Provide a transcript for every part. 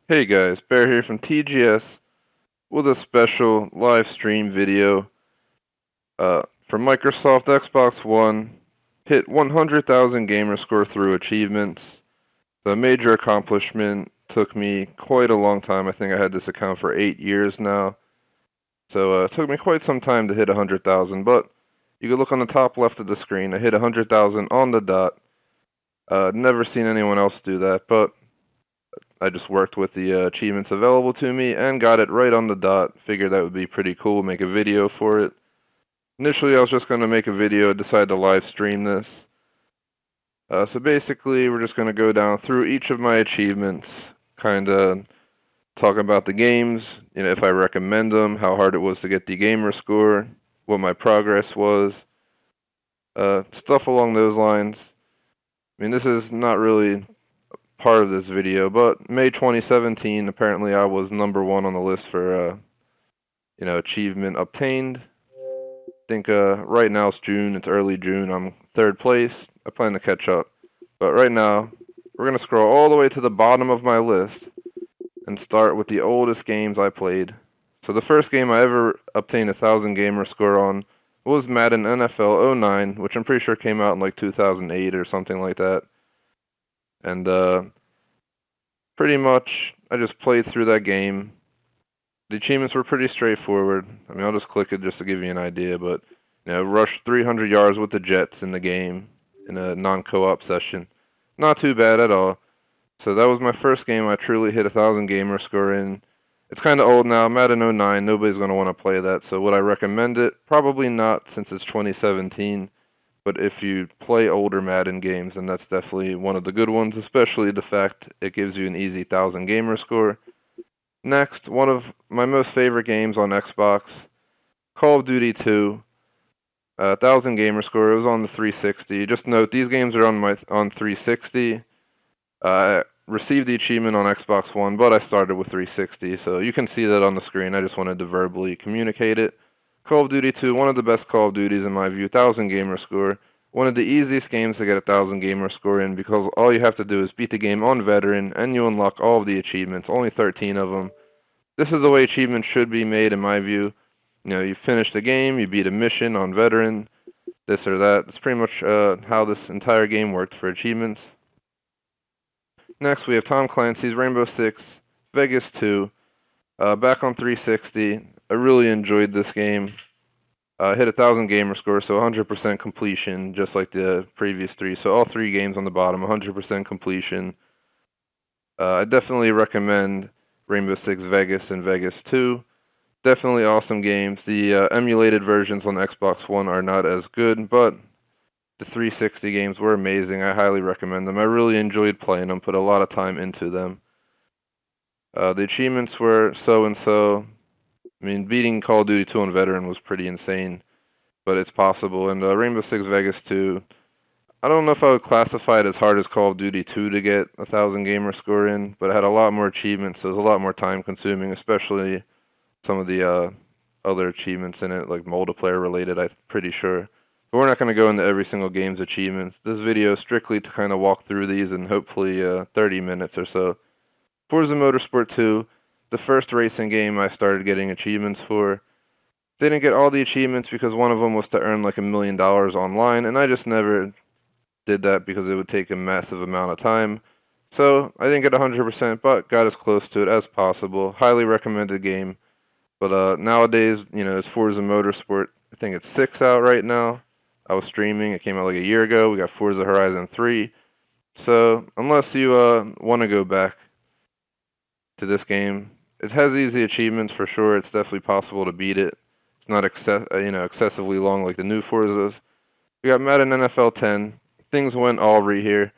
Hey guys, Bear here from TGS with a special live stream video for Microsoft Xbox One. Hit 100,000 gamer score through achievements. The major accomplishment took me quite a long time. I think I had this account for 8 years now. So it took me quite some time to hit 100,000, but you can look on the top left of the screen. I hit 100,000 on the dot. Never seen anyone else do that, but I just worked with the achievements available to me and got it right on the dot. Figured that would be pretty cool, make a video for it. Initially, I was just going to make a video, decided to live stream this. So basically, we're just going to go down through each of my achievements, kind of talk about the games, if I recommend them, how hard it was to get the gamer score, what my progress was, stuff along those lines. I mean, this is not really part of this video, but May 2017, apparently I was #1 on the list for, achievement obtained. I think right now it's June, it's early June, I'm 3rd place. I plan to catch up. But right now, we're going to scroll all the way to the bottom of my list and start with the oldest games I played. So the first game I ever obtained 1,000 gamer score on was Madden NFL 09, which I'm pretty sure came out in like 2008 or something like that. And pretty much, I just played through that game. The achievements were pretty straightforward. I mean, I'll just click it just to give you an idea, but, rush 300 yards with the Jets in the game in a non-co-op session. Not too bad at all. So that was my first game I truly hit 1,000 gamer score in. It's kind of old now, Madden 09, nobody's going to want to play that, so would I recommend it? Probably not, since it's 2017. But if you play older Madden games, then that's definitely one of the good ones, especially the fact it gives you an easy 1,000 gamer score. Next, one of my most favorite games on Xbox, Call of Duty 2, 1,000 gamer score. It was on the 360. Just note, these games are on 360. I received the achievement on Xbox One, but I started with 360, so you can see that on the screen. I just wanted to verbally communicate it. Call of Duty 2, one of the best Call of Duties in my view, 1,000 gamer score. One of the easiest games to get 1,000 gamer score in, because all you have to do is beat the game on veteran and you unlock all of the achievements, only 13 of them. This is the way achievements should be made in my view. You finish the game, you beat a mission on veteran, this or that. That's pretty much how this entire game worked for achievements. Next, we have Tom Clancy's Rainbow Six Vegas 2, back on 360. I really enjoyed this game. Hit 1,000 gamer score, so 100% completion, just like the previous 3. So all 3 games on the bottom, 100% completion. I definitely recommend Rainbow Six Vegas and Vegas 2. Definitely awesome games. The emulated versions on Xbox One are not as good, but the 360 games were amazing. I highly recommend them. I really enjoyed playing them, put a lot of time into them. The achievements were so and so. I mean, beating Call of Duty 2 on Veteran was pretty insane, but it's possible. And Rainbow Six Vegas 2, I don't know if I would classify it as hard as Call of Duty 2 to get 1,000 gamer score in, but it had a lot more achievements, so it was a lot more time consuming, especially some of the other achievements in it, like multiplayer related, I'm pretty sure. But we're not going to go into every single game's achievements. This video is strictly to kind of walk through these in hopefully 30 minutes or so. Forza Motorsport 2, the first racing game I started getting achievements for. Didn't get all the achievements because one of them was to earn like $1 million online, and I just never did that because it would take a massive amount of time. So I didn't get 100%, but got as close to it as possible. Highly recommended game. But nowadays, it's Forza Motorsport. I think it's 6 out right now. I was streaming. It came out like a year ago. We got Forza Horizon 3. So unless you want to go back to this game, it has easy achievements for sure. It's definitely possible to beat it. It's not excessively long like the new Forzas. We got Madden NFL 10. Things went Aubrey here.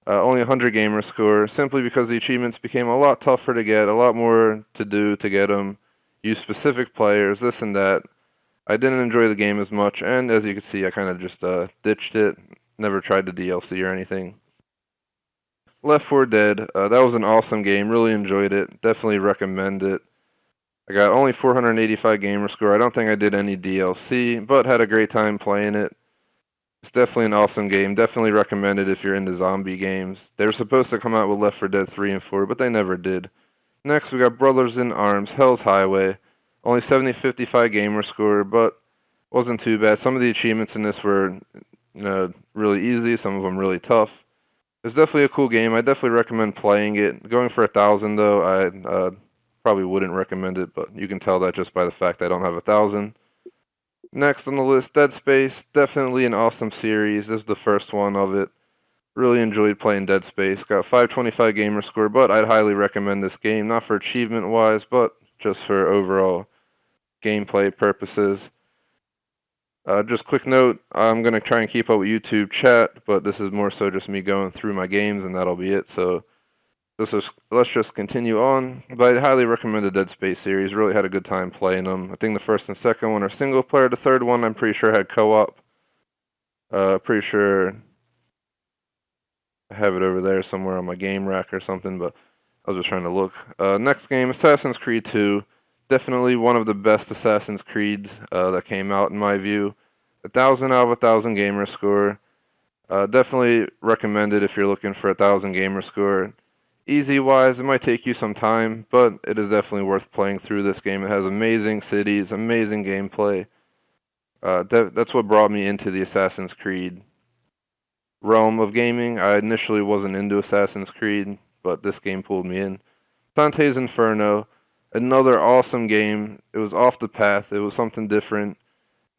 Only 100 gamer score, simply because the achievements became a lot tougher to get, a lot more to do to get them. Use specific players, this and that. I didn't enjoy the game as much, and as you can see, I kind of just ditched it. Never tried the DLC or anything. Left 4 Dead, that was an awesome game. Really enjoyed it. Definitely recommend it. I got only 485 gamer score. I don't think I did any DLC, but had a great time playing it. It's definitely an awesome game. Definitely recommend it if you're into zombie games. They were supposed to come out with Left 4 Dead 3 and 4, but they never did. Next, we got Brothers in Arms, Hell's Highway. Only 7055 gamer score, but wasn't too bad. Some of the achievements in this were, really easy. Some of them really tough. It's definitely a cool game. I definitely recommend playing it. Going for 1,000 though, I probably wouldn't recommend it, but you can tell that just by the fact I don't have 1,000. Next on the list, Dead Space. Definitely an awesome series. This is the first one of it. Really enjoyed playing Dead Space. Got 525 gamer score, but I'd highly recommend this game. Not for achievement wise, but just for overall gameplay purposes. Just quick note, I'm going to try and keep up with YouTube chat, but this is more so just me going through my games and that'll be it. So let's just continue on. But I highly recommend the Dead Space series. Really had a good time playing them. I think the first and second one are single player. The third one I'm pretty sure had co-op. Pretty sure I have it over there somewhere on my game rack or something, but I was just trying to look. Next game, Assassin's Creed 2. Definitely one of the best Assassin's Creeds that came out in my view. 1,000 out of 1,000 gamer score. Definitely recommend it if you're looking for 1,000 gamer score. Easy wise, it might take you some time, but it is definitely worth playing through this game. It has amazing cities, amazing gameplay. That's what brought me into the Assassin's Creed realm of gaming. I initially wasn't into Assassin's Creed, but this game pulled me in. Dante's Inferno, another awesome game. It was off the path. It was something different.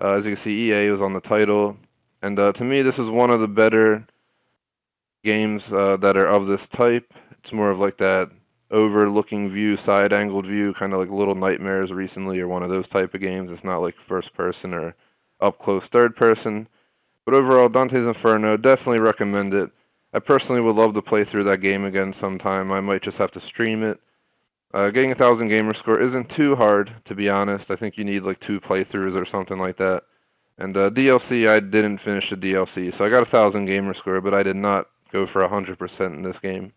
As you can see, EA was on the title, and to me, this is one of the better games that are of this type. It's more of like that overlooking view, side-angled view, kind of like Little Nightmares recently, or one of those type of games. It's not like first person or up close third person. But overall, Dante's Inferno, definitely recommend it. I personally would love to play through that game again sometime. I might just have to stream it. Getting 1,000 gamer score isn't too hard, to be honest. I think you need like 2 playthroughs or something like that. And DLC, I didn't finish the DLC, so I got 1,000 gamer score, but I did not go for 100% in this game.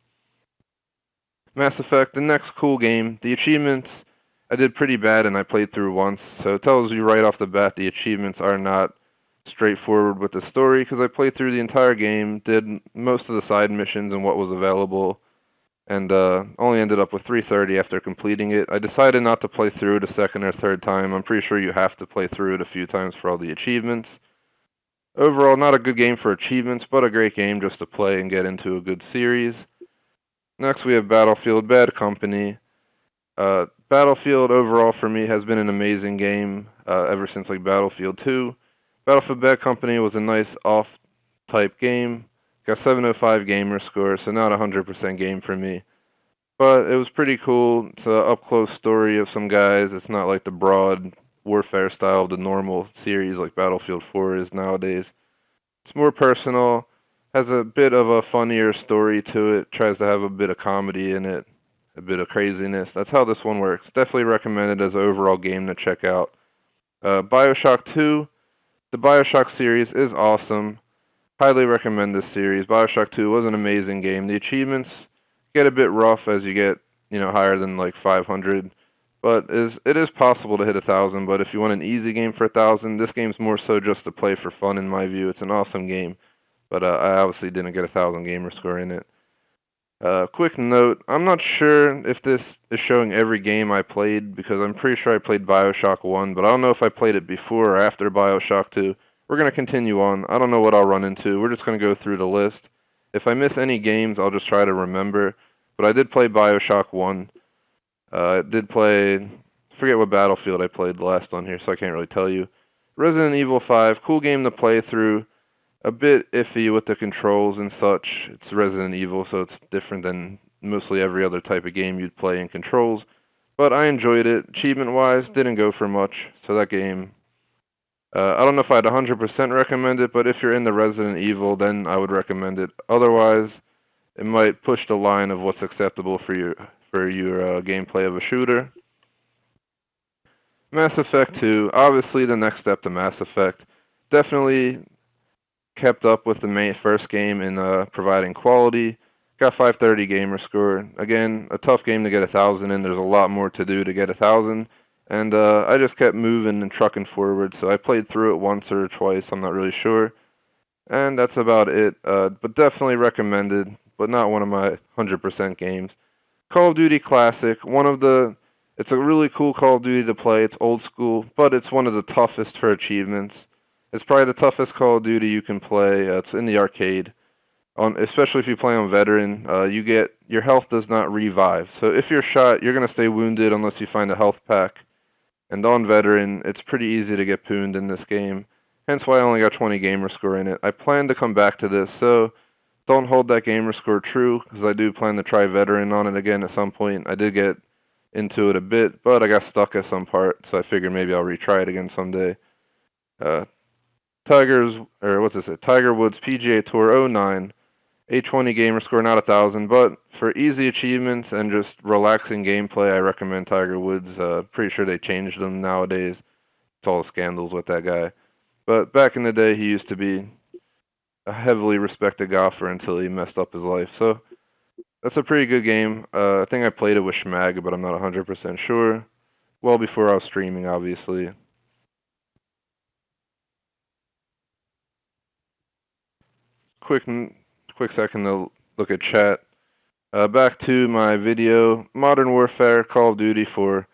Mass Effect, the next cool game. The achievements, I did pretty bad and I played through once, so it tells you right off the bat the achievements are not straightforward with the story, because I played through the entire game, did most of the side missions and what was available, and only ended up with 330 after completing it. I decided not to play through it a second or third time. I'm pretty sure you have to play through it a few times for all the achievements. Overall, not a good game for achievements, but a great game just to play and get into a good series. Next, we have Battlefield Bad Company. Battlefield overall for me has been an amazing game ever since like Battlefield 2. Battlefield Bad Company was a nice off-type game. Got 705 gamer score, so not a 100% game for me. But it was pretty cool. It's an up-close story of some guys. It's not like the broad warfare style of the normal series like Battlefield 4 is nowadays. It's more personal, has a bit of a funnier story to it, tries to have a bit of comedy in it, a bit of craziness. That's how this one works. Definitely recommended as an overall game to check out. Bioshock 2. The Bioshock series is awesome. Highly recommend this series. Bioshock 2 was an amazing game. The achievements get a bit rough as you get, higher than like 500. But it is possible to hit 1,000, but if you want an easy game for 1,000, this game's more so just to play for fun in my view. It's an awesome game, but I obviously didn't get 1,000 gamer score in it. Quick note, I'm not sure if this is showing every game I played, because I'm pretty sure I played Bioshock 1, but I don't know if I played it before or after Bioshock 2. We're going to continue on. I don't know what I'll run into. We're just going to go through the list. If I miss any games, I'll just try to remember. But I did play Bioshock 1. I did play, forget what Battlefield I played last on here, so I can't really tell you. Resident Evil 5, cool game to play through. A bit iffy with the controls and such. It's Resident Evil, so it's different than mostly every other type of game you'd play in controls. But I enjoyed it. Achievement-wise, didn't go for much, so that game... I don't know if I'd 100% recommend it, but if you're into Resident Evil, then I would recommend it. Otherwise, it might push the line of what's acceptable for your gameplay of a shooter. Mass Effect 2, obviously the next step to Mass Effect. Definitely kept up with the first game in providing quality. Got 530 gamer score. Again, a tough game to get 1,000 in. There's a lot more to do to get 1,000. And I just kept moving and trucking forward. So I played through it once or twice. I'm not really sure. And that's about it. But definitely recommended, but not one of my 100% games. Call of Duty Classic, it's a really cool Call of Duty to play. It's old school, but it's one of the toughest for achievements. It's probably the toughest Call of Duty you can play. It's in the arcade. Especially if you play on veteran, your health does not revive. So if you're shot, you're gonna stay wounded unless you find a health pack. And on veteran, it's pretty easy to get pooned in this game. Hence why I only got 20 gamer score in it. I plan to come back to this, so don't hold that gamer score true, because I do plan to try veteran on it again at some point. I did get into it a bit, but I got stuck at some part, so I figured maybe I'll retry it again someday. Uh, Tiger Woods PGA Tour 09, 820 gamer score, not 1,000, but for easy achievements and just relaxing gameplay, I recommend Tiger Woods. Pretty sure they changed them nowadays. It's all the scandals with that guy. But back in the day, he used to be a heavily respected golfer until he messed up his life. So that's a pretty good game. I think I played it with Schmag, but I'm not 100% sure. Well before I was streaming, obviously. Quick second to look at chat. Back to my video, Modern Warfare Call of Duty 4.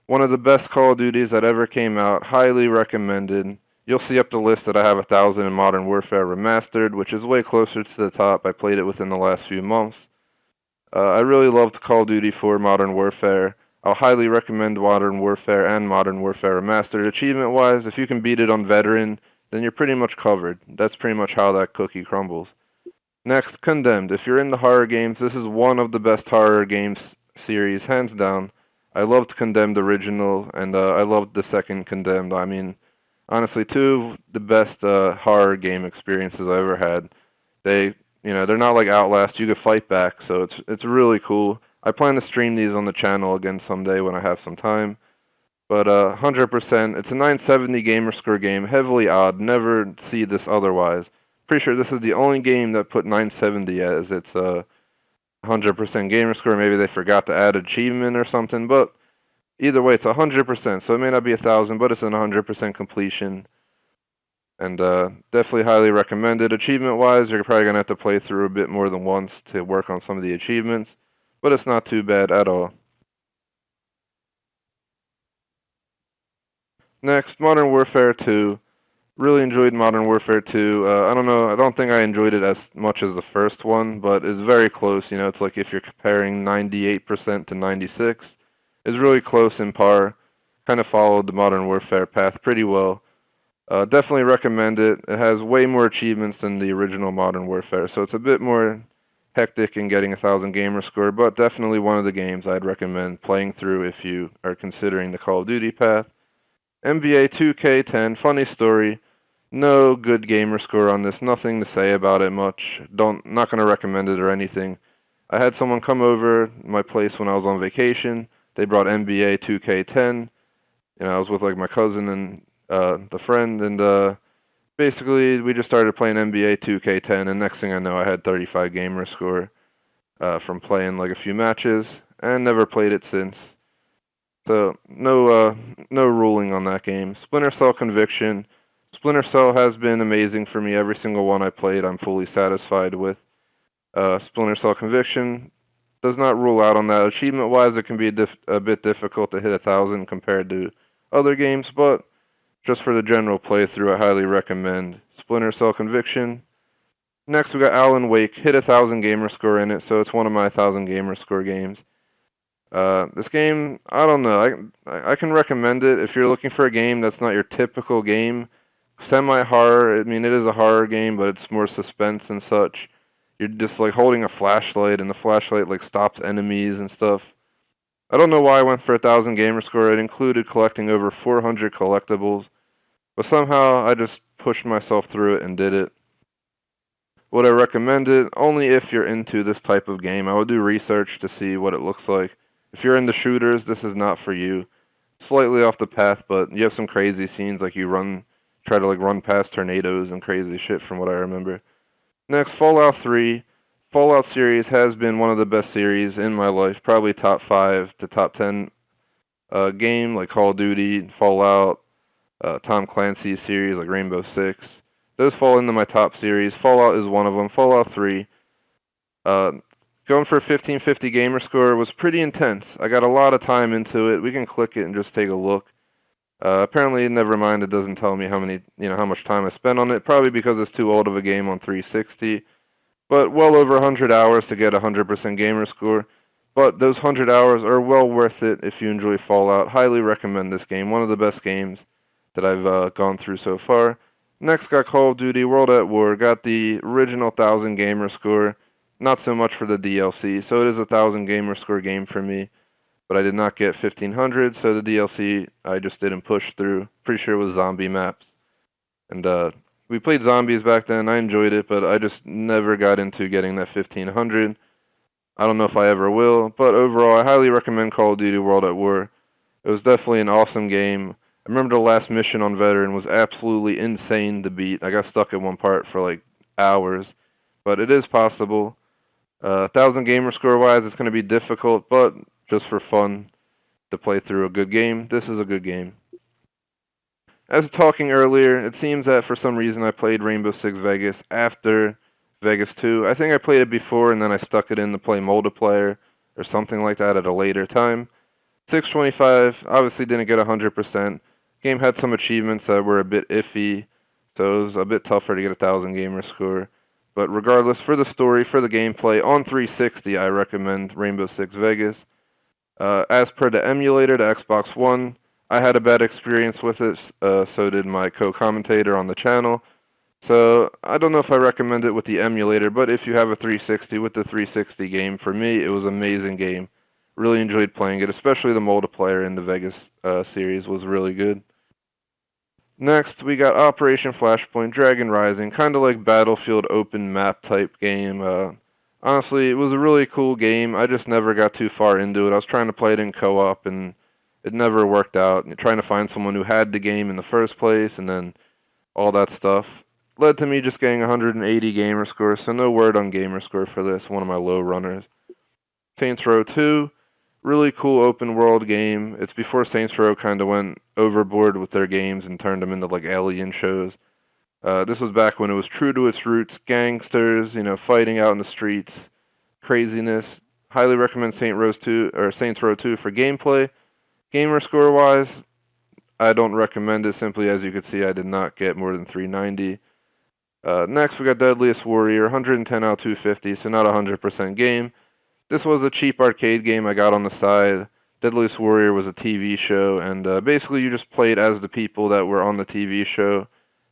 One of the best Call of Duties that ever came out. Highly recommended. You'll see up the list that I have 1,000 in Modern Warfare Remastered, which is way closer to the top. I played it within the last few months. I really loved Call of Duty 4 Modern Warfare. I'll highly recommend Modern Warfare and Modern Warfare Remastered. Achievement-wise, if you can beat it on Veteran, then you're pretty much covered. That's pretty much how that cookie crumbles. Next, Condemned. If you're into horror games, this is one of the best horror games series, hands down. I loved Condemned original, and I loved the second Condemned. I mean, honestly, two of the best horror game experiences I ever had. They're not like Outlast. You could fight back, so it's really cool. I plan to stream these on the channel again someday when I have some time. But 100%, it's a 970 gamerscore game, heavily odd. Never see this otherwise. Pretty sure this is the only game that put 970 as its 100% gamerscore. Maybe they forgot to add achievement or something, but either way, it's 100%. So it may not be 1,000, but it's an 100% completion. And definitely highly recommended. Achievement-wise, you're probably going to have to play through a bit more than once to work on some of the achievements, but it's not too bad at all. Next, Modern Warfare 2. Really enjoyed Modern Warfare 2. I don't think I enjoyed it as much as the first one, but it's very close. It's like if you're comparing 98% to 96. It's really close in par. Kind of followed the Modern Warfare path pretty well. Definitely recommend it. It has way more achievements than the original Modern Warfare, so it's a bit more hectic in getting 1,000 gamer score, but definitely one of the games I'd recommend playing through if you are considering the Call of Duty path. NBA 2K10, funny story. No good gamer score on this. Nothing to say about it much. Not gonna recommend it or anything. I had someone come over my place when I was on vacation. They brought NBA 2K10. I was with like my cousin and the friend, and basically we just started playing NBA 2K10. And next thing I know, I had 35 gamer score from playing like a few matches, and never played it since. So no ruling on that game. Splinter Cell Conviction. Splinter Cell has been amazing for me. Every single one I played, I'm fully satisfied with. Splinter Cell Conviction does not rule out on that. Achievement-wise, it can be a bit difficult to hit 1,000 compared to other games, but just for the general playthrough, I highly recommend Splinter Cell Conviction. Next, we got Alan Wake. Hit 1,000 gamer score in it, so it's one of my 1,000 gamer score games. This game, I don't know. I can recommend it if you're looking for a game that's not your typical game. Semi-horror. I mean, it is a horror game, but it's more suspense and such. You're just like holding a flashlight, and the flashlight like stops enemies and stuff. I don't know why I went for 1,000 gamer score. It included collecting over 400 collectibles, but somehow I just pushed myself through it and did it. Would I recommend it? Only if you're into this type of game. I would do research to see what it looks like. If you're into shooters, this is not for you. Slightly off the path, but you have some crazy scenes like you try to like run past tornadoes and crazy shit from what I remember. Next, Fallout 3. Fallout series has been one of the best series in my life. Probably top 5 to top 10 game like Call of Duty, Fallout, Tom Clancy series like Rainbow Six. Those fall into my top series. Fallout is one of them. Fallout 3. Going for a 1550 gamer score was pretty intense. I got a lot of time into it. We can click it and just take a look. Apparently, never mind, it doesn't tell me how much time I spent on it, probably because it's too old of a game on 360. But well over 100 hours to get a 100% gamer score. But those 100 hours are well worth it if you enjoy Fallout. Highly recommend this game. One of the best games that I've gone through so far. Next got Call of Duty World at War. Got the original 1000 gamer score. Not so much for the DLC, so it is a 1000 gamer score game for me. But I did not get 1500, so the DLC I just didn't push through. Pretty sure it was zombie maps. And we played zombies back then. I enjoyed it, but I just never got into getting that 1500. I don't know if I ever will, but overall, I highly recommend Call of Duty World at War. It was definitely an awesome game. I remember the last mission on Veteran was absolutely insane to beat. I got stuck at one part for like hours, but it is possible. 1000 gamer score wise, it's going to be difficult, but just for fun to play through a good game, this is a good game. As talking earlier, it seems that for some reason I played Rainbow Six Vegas after Vegas 2. I think I played it before and then I stuck it in to play multiplayer or something like that at a later time. 625 obviously didn't get 100%. Game had some achievements that were a bit iffy, so it was a bit tougher to get a 1000 gamer score. But regardless, for the story, for the gameplay, on 360, I recommend Rainbow Six Vegas. As per the emulator, the Xbox One, I had a bad experience with it, so did my co-commentator on the channel. So I don't know if I recommend it with the emulator, but if you have a 360 with the 360 game, for me, it was an amazing game. Really enjoyed playing it, especially the multiplayer in the Vegas series was really good. Next, we got Operation Flashpoint, Dragon Rising, kind of like Battlefield open map type game. Honestly, it was a really cool game. I just never got too far into it. I was trying to play it in co-op, and it never worked out. And trying to find someone who had the game in the first place, and then all that stuff led to me just getting 180 gamer score. So no word on gamer score for this. One of my low runners. Saints Row 2, really cool open world game. It's before Saints Row kind of went overboard with their games and turned them into like alien shows. This was back when it was true to its roots, gangsters, fighting out in the streets, craziness. Highly recommend Saints Row 2 for gameplay. Gamer score wise, I don't recommend it. Simply as you can see, I did not get more than 390. Next, we got Deadliest Warrior, 110 out of 250, so not a 100% game. This was a cheap arcade game I got on the side. Deadliest Warrior was a TV show, and basically you just played as the people that were on the TV show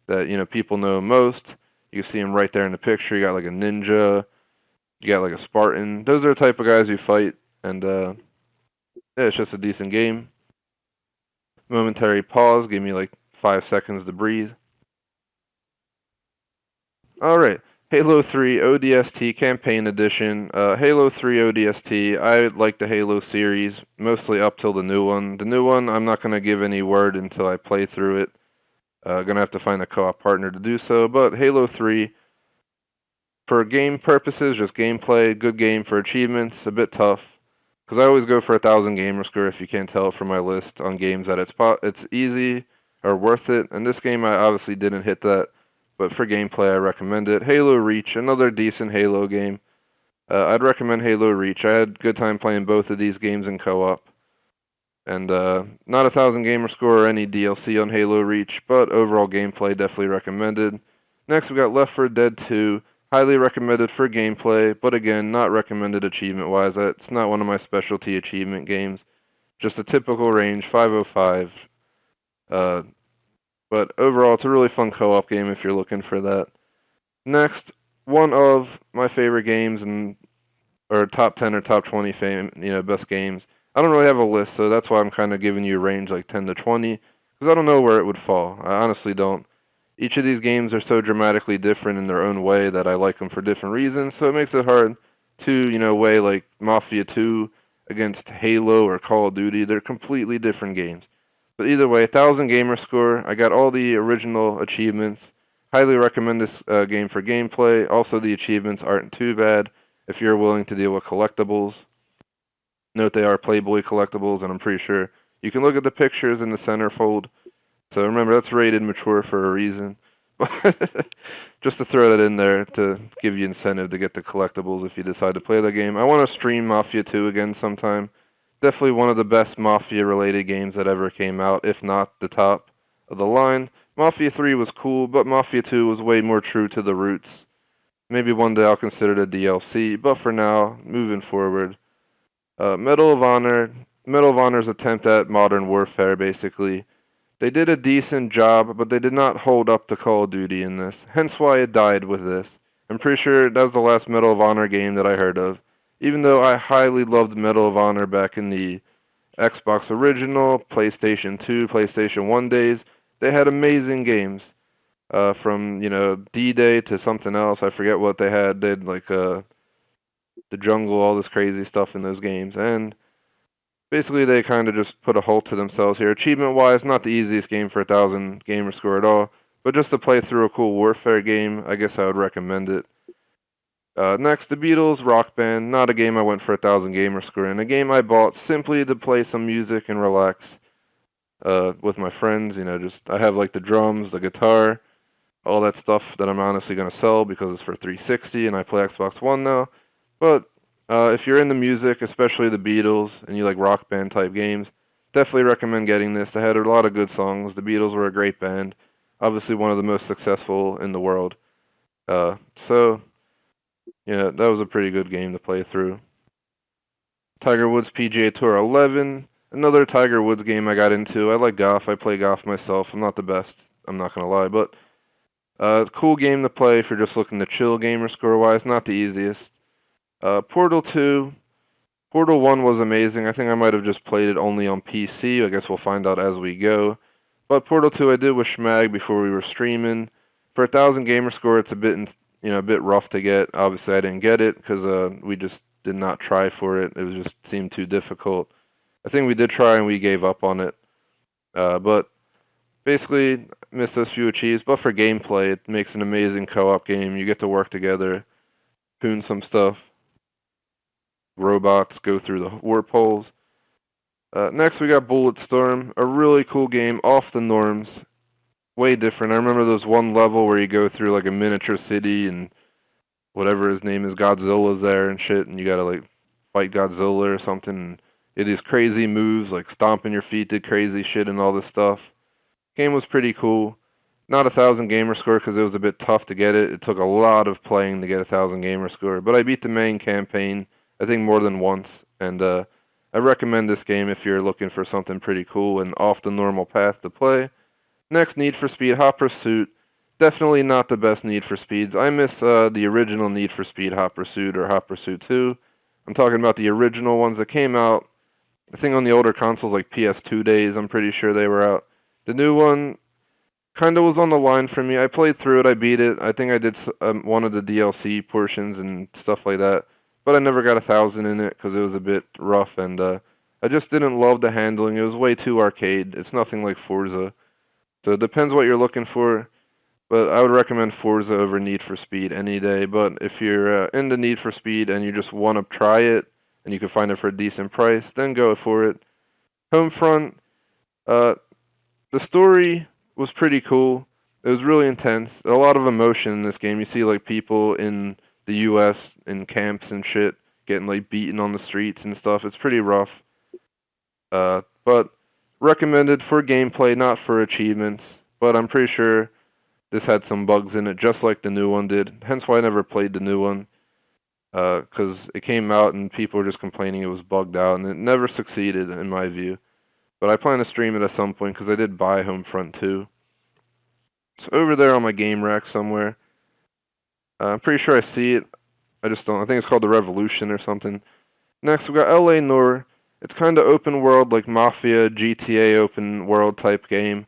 that people know most. You can see them right there in the picture. You got like a ninja, you got like a Spartan. Those are the type of guys you fight, and yeah, it's just a decent game. Momentary pause, give me like 5 seconds to breathe. Alright, Halo 3 ODST Campaign Edition. Halo 3 ODST, I like the Halo series, mostly up till the new one. The new one, I'm not going to give any word until I play through it. Gonna have to find a co-op partner to do so, but Halo 3, for game purposes, just gameplay, good game. For achievements, a bit tough. Because I always go for 1000 gamer score if you can't tell from my list on games that it's easy or worth it. And this game I obviously didn't hit that, but for gameplay I recommend it. Halo Reach, another decent Halo game. I'd recommend Halo Reach. I had a good time playing both of these games in co-op. And not 1000 gamer score or any DLC on Halo Reach, but overall gameplay definitely recommended. Next we got Left 4 Dead 2. Highly recommended for gameplay, but again, not recommended achievement-wise. It's not one of my specialty achievement games. Just a typical range, 505. But overall, it's a really fun co-op game if you're looking for that. Next, one of my favorite games or top 10 or top 20 best games. I don't really have a list, so that's why I'm kind of giving you a range like 10 to 20, because I don't know where it would fall. I honestly don't. Each of these games are so dramatically different in their own way that I like them for different reasons, so it makes it hard to, weigh like Mafia 2 against Halo or Call of Duty. They're completely different games. But either way, 1000 gamer score. I got all the original achievements. Highly recommend this game for gameplay. Also, the achievements aren't too bad if you're willing to deal with collectibles. Note they are Playboy collectibles, and I'm pretty sure you can look at the pictures in the centerfold. So remember, that's rated mature for a reason. Just to throw that in there to give you incentive to get the collectibles if you decide to play the game. I want to stream Mafia 2 again sometime. Definitely one of the best Mafia-related games that ever came out, if not the top of the line. Mafia 3 was cool, but Mafia 2 was way more true to the roots. Maybe one day I'll consider it a DLC, but for now, moving forward. Medal of Honor. Medal of Honor's attempt at modern warfare, basically. They did a decent job, but they did not hold up to Call of Duty in this, hence why it died with this. I'm pretty sure that was the last Medal of Honor game that I heard of. Even though I highly loved Medal of Honor back in the Xbox original, PlayStation 2, PlayStation 1 days, they had amazing games. From, D-Day to something else. I forget what they had. They had, like, the jungle, all this crazy stuff in those games. And basically, they kind of just put a halt to themselves here. Achievement-wise, not the easiest game for 1,000 gamer score at all. But just to play through a cool warfare game, I guess I would recommend it. Next, the Beatles Rock Band. Not a game I went for 1,000 gamer score in. A game I bought simply to play some music and relax with my friends. I have like the drums, the guitar, all that stuff that I'm honestly going to sell because it's for 360 and I play Xbox One now. But if you're into music, especially the Beatles, and you like rock band type games, definitely recommend getting this. They had a lot of good songs. The Beatles were a great band, obviously one of the most successful in the world. Yeah, that was a pretty good game to play through. Tiger Woods PGA Tour 11, another Tiger Woods game I got into. I like golf. I play golf myself. I'm not the best, I'm not going to lie, but cool game to play if you're just looking to chill gamer score wise. Not the easiest. Portal 2. Portal 1 was amazing. I think I might have just played it only on PC. I guess we'll find out as we go. But Portal 2 I did with Schmag before we were streaming. For 1,000 gamer score, it's a bit rough to get. Obviously, I didn't get it because we just did not try for it. It was just seemed too difficult. I think we did try and we gave up on it. But basically, missed those few achieves. But for gameplay, it makes an amazing co-op game. You get to work together, tune some stuff. Robots go through the warp holes. Next, we got Bulletstorm, a really cool game, off the norms, way different. I remember there's one level where you go through like a miniature city and whatever his name is, Godzilla's there and shit, and you gotta like fight Godzilla or something. And it is crazy moves, like stomping your feet, did crazy shit and all this stuff. Game was pretty cool. Not 1,000 gamer score because it was a bit tough to get it. It took a lot of playing to get 1,000 gamer score, but I beat the main campaign, I think more than once, and I recommend this game if you're looking for something pretty cool and off the normal path to play. Next, Need for Speed Hot Pursuit. Definitely not the best Need for Speeds. I miss the original Need for Speed Hot Pursuit or Hot Pursuit 2. I'm talking about the original ones that came out, I think on the older consoles like PS2 days, I'm pretty sure they were out. The new one kind of was on the line for me. I played through it, I beat it. I think I did one of the DLC portions and stuff like that. But I never got 1,000 in it because it was a bit rough and I just didn't love the handling. It was way too arcade. It's nothing like Forza. So it depends what you're looking for. But I would recommend Forza over Need for Speed any day. But if you're into Need for Speed and you just want to try it and you can find it for a decent price, then go for it. Homefront, the story was pretty cool. It was really intense. A lot of emotion in this game. You see like people in the US in camps and shit getting like beaten on the streets and stuff. It's pretty rough. But recommended for gameplay, not for achievements. But I'm pretty sure this had some bugs in it, just like the new one did. Hence why I never played the new one. Because it came out and people were just complaining it was bugged out, and it never succeeded in my view. But I plan to stream it at some point because I did buy Homefront 2. It's over there on my game rack somewhere. I'm pretty sure I see it. I just don't. I think it's called The Revolution or something. Next, we got LA Noire. It's kind of open world, like Mafia, GTA open world type game.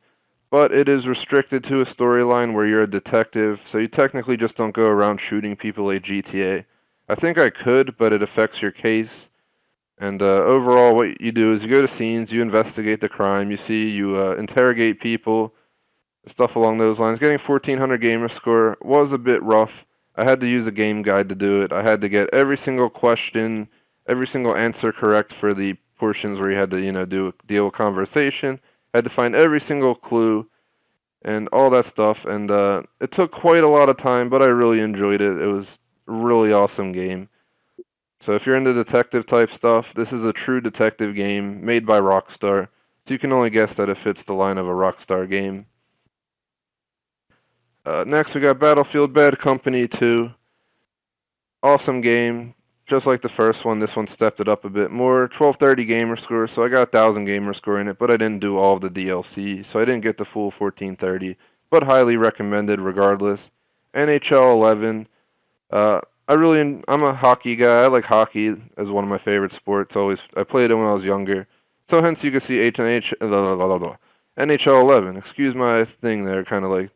But it is restricted to a storyline where you're a detective, so you technically just don't go around shooting people like GTA. I think I could, but it affects your case. And overall, what you do is you go to scenes, you investigate the crime, you interrogate people, stuff along those lines. Getting 1,400 gamer score was a bit rough. I had to use a game guide to do it. I had to get every single question, every single answer correct for the portions where you had to, deal with conversation. I had to find every single clue. and all that stuff. And it took quite a lot of time, but I really enjoyed it. It was a really awesome game. So if you're into detective type stuff, this is a true detective game made by Rockstar. So you can only guess that it fits the line of a Rockstar game. Next, we got Battlefield Bad Company 2. Awesome game. Just like the first one, this one stepped it up a bit more. 1230 gamer score, so I got 1000 gamer score in it, but I didn't do all of the DLC, so I didn't get the full 1430, but highly recommended regardless. NHL 11. I'm a hockey guy. I like hockey as one of my favorite sports. I played it when I was younger, so hence you can see NHL 11. Excuse my thing there, kind of like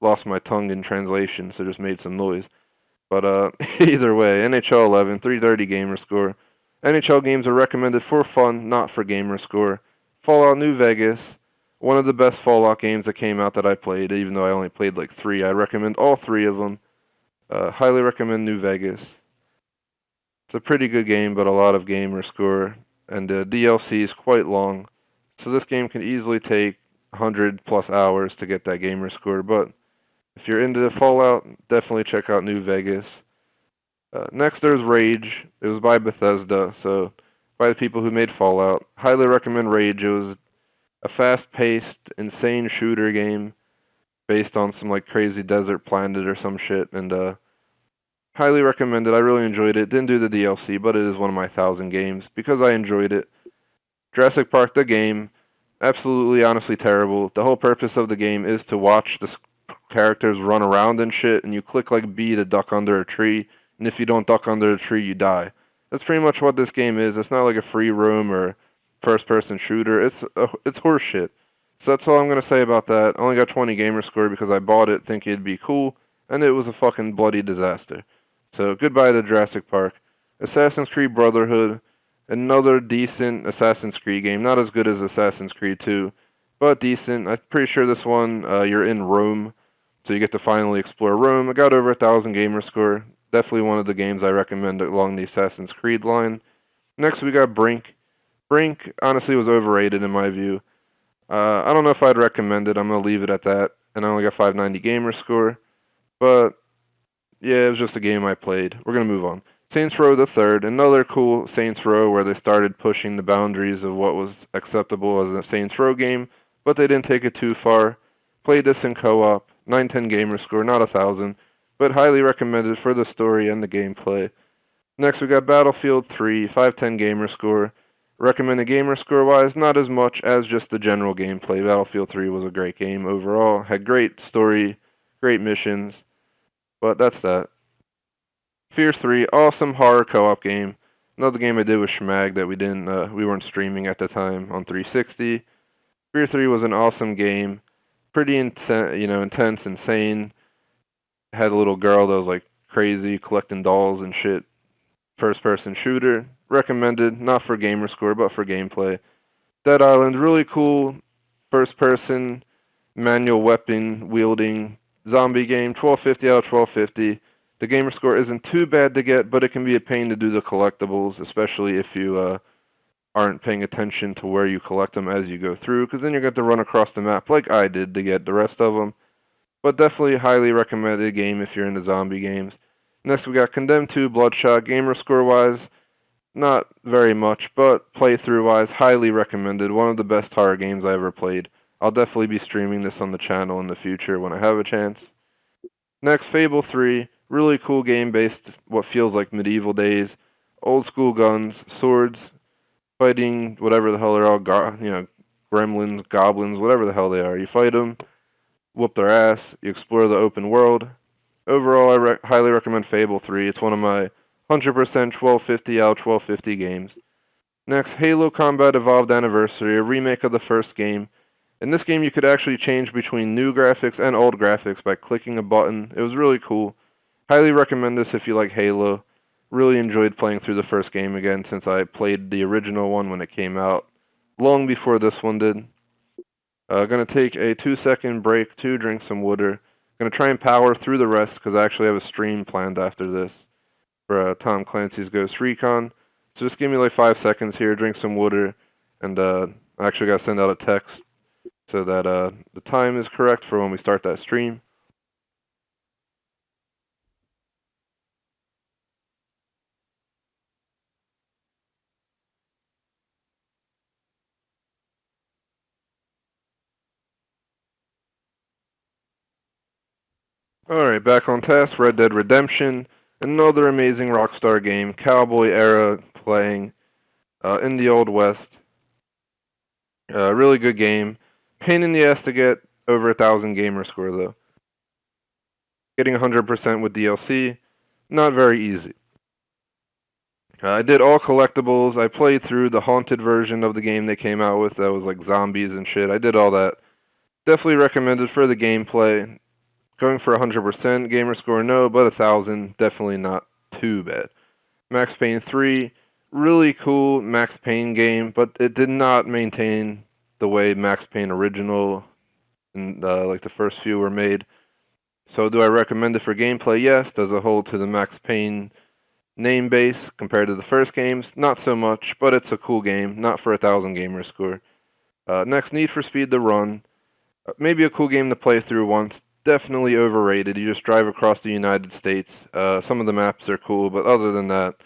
lost my tongue in translation, so just made some noise. But either way, NHL 11, 330 gamer score. NHL games are recommended for fun, not for gamer score. Fallout New Vegas, one of the best Fallout games that came out that I played, even though I only played like 3. I recommend all 3 of them. Highly recommend New Vegas. It's a pretty good game, but a lot of gamer score, and the DLC is quite long. So this game can easily take 100 plus hours to get that gamer score, but if you're into the Fallout, definitely check out New Vegas. Next, there's Rage. It was by Bethesda, so by the people who made Fallout. Highly recommend Rage. It was a fast-paced, insane shooter game based on some like crazy desert planet or some shit, and highly recommend it. I really enjoyed it. Didn't do the DLC, but it is one of my 1000 games because I enjoyed it. Jurassic Park, the game, absolutely, honestly terrible. The whole purpose of the game is to watch the characters run around and shit, and you click like B to duck under a tree, and if you don't duck under a tree, you die. That's pretty much what this game is. It's not like a free roam or first-person shooter. It's horseshit. So that's all I'm gonna say about that. I only got 20 gamer score because I bought it thinking it'd be cool, and it was a fucking bloody disaster. So goodbye to Jurassic Park. Assassin's Creed Brotherhood, another decent Assassin's Creed game. Not as good as Assassin's Creed 2, but decent. I'm pretty sure this one you're in Rome, so you get to finally explore Rome. I got over 1000 gamer score. Definitely one of the games I recommend along the Assassin's Creed line. Next we got Brink. Brink honestly was overrated in my view. I don't know if I'd recommend it. I'm gonna leave it at that. And I only got 590 gamer score, but yeah, it was just a game I played. We're gonna move on. Saints Row the Third, another cool Saints Row where they started pushing the boundaries of what was acceptable as a Saints Row game, but they didn't take it too far. Played this in co-op, 910 gamer score, not 1000, but highly recommended for the story and the gameplay. Next we got Battlefield 3, 510 gamer score. Recommended gamer score wise, not as much as just the general gameplay. Battlefield 3 was a great game overall, had great story, great missions, but that's that. Fear 3, awesome horror co-op game. Another game I did with Schmag that we weren't streaming at the time on 360. Fear 3 was an awesome game, pretty intense, insane. Had a little girl that was like crazy, collecting dolls and shit. First-person shooter, recommended, not for gamer score, but for gameplay. Dead Island, really cool, first-person, manual weapon wielding zombie game, 1250 out of 1250. The gamer score isn't too bad to get, but it can be a pain to do the collectibles, especially if you aren't paying attention to where you collect them as you go through, because then you're going to run across the map like I did to get the rest of them. But definitely highly recommended game if you're into zombie games. Next we got Condemned 2 Bloodshot, gamer score wise, not very much, but playthrough wise, highly recommended. One of the best horror games I ever played. I'll definitely be streaming this on the channel in the future when I have a chance. Next, Fable 3, really cool game based what feels like medieval days. Old school guns, swords, fighting whatever the hell they're all, gremlins, goblins, whatever the hell they are. You fight them, whoop their ass, you explore the open world. Overall, highly recommend Fable 3. It's one of my 100% 1250 out of 1250 games. Next, Halo Combat Evolved Anniversary, a remake of the first game. In this game, you could actually change between new graphics and old graphics by clicking a button. It was really cool. Highly recommend this if you like Halo. Really enjoyed playing through the first game again since I played the original one when it came out, long before this one did. Gonna take a 2-second break to drink some water. Gonna try and power through the rest because I actually have a stream planned after this for Tom Clancy's Ghost Recon. So just give me like 5 seconds here, drink some water, and I actually gotta send out a text so that the time is correct for when we start that stream. Alright, back on task, Red Dead Redemption. Another amazing Rockstar game, cowboy era playing in the Old West. Really good game. Pain in the ass to get over 1,000 gamer score though. Getting 100% with DLC, not very easy. I did all collectibles. I played through the haunted version of the game they came out with that was like zombies and shit. I did all that. Definitely recommended for the gameplay. Going for 100% gamer score, no, but 1,000, definitely not too bad. Max Payne 3, really cool Max Payne game, but it did not maintain the way Max Payne original and like the first few were made. So do I recommend it for gameplay? Yes. Does it hold to the Max Payne name base compared to the first games? Not so much, but it's a cool game. Not for 1,000 gamer score. Next, Need for Speed The Run. Maybe a cool game to play through once. Definitely overrated. You just drive across the United States. Some of the maps are cool, but other than that,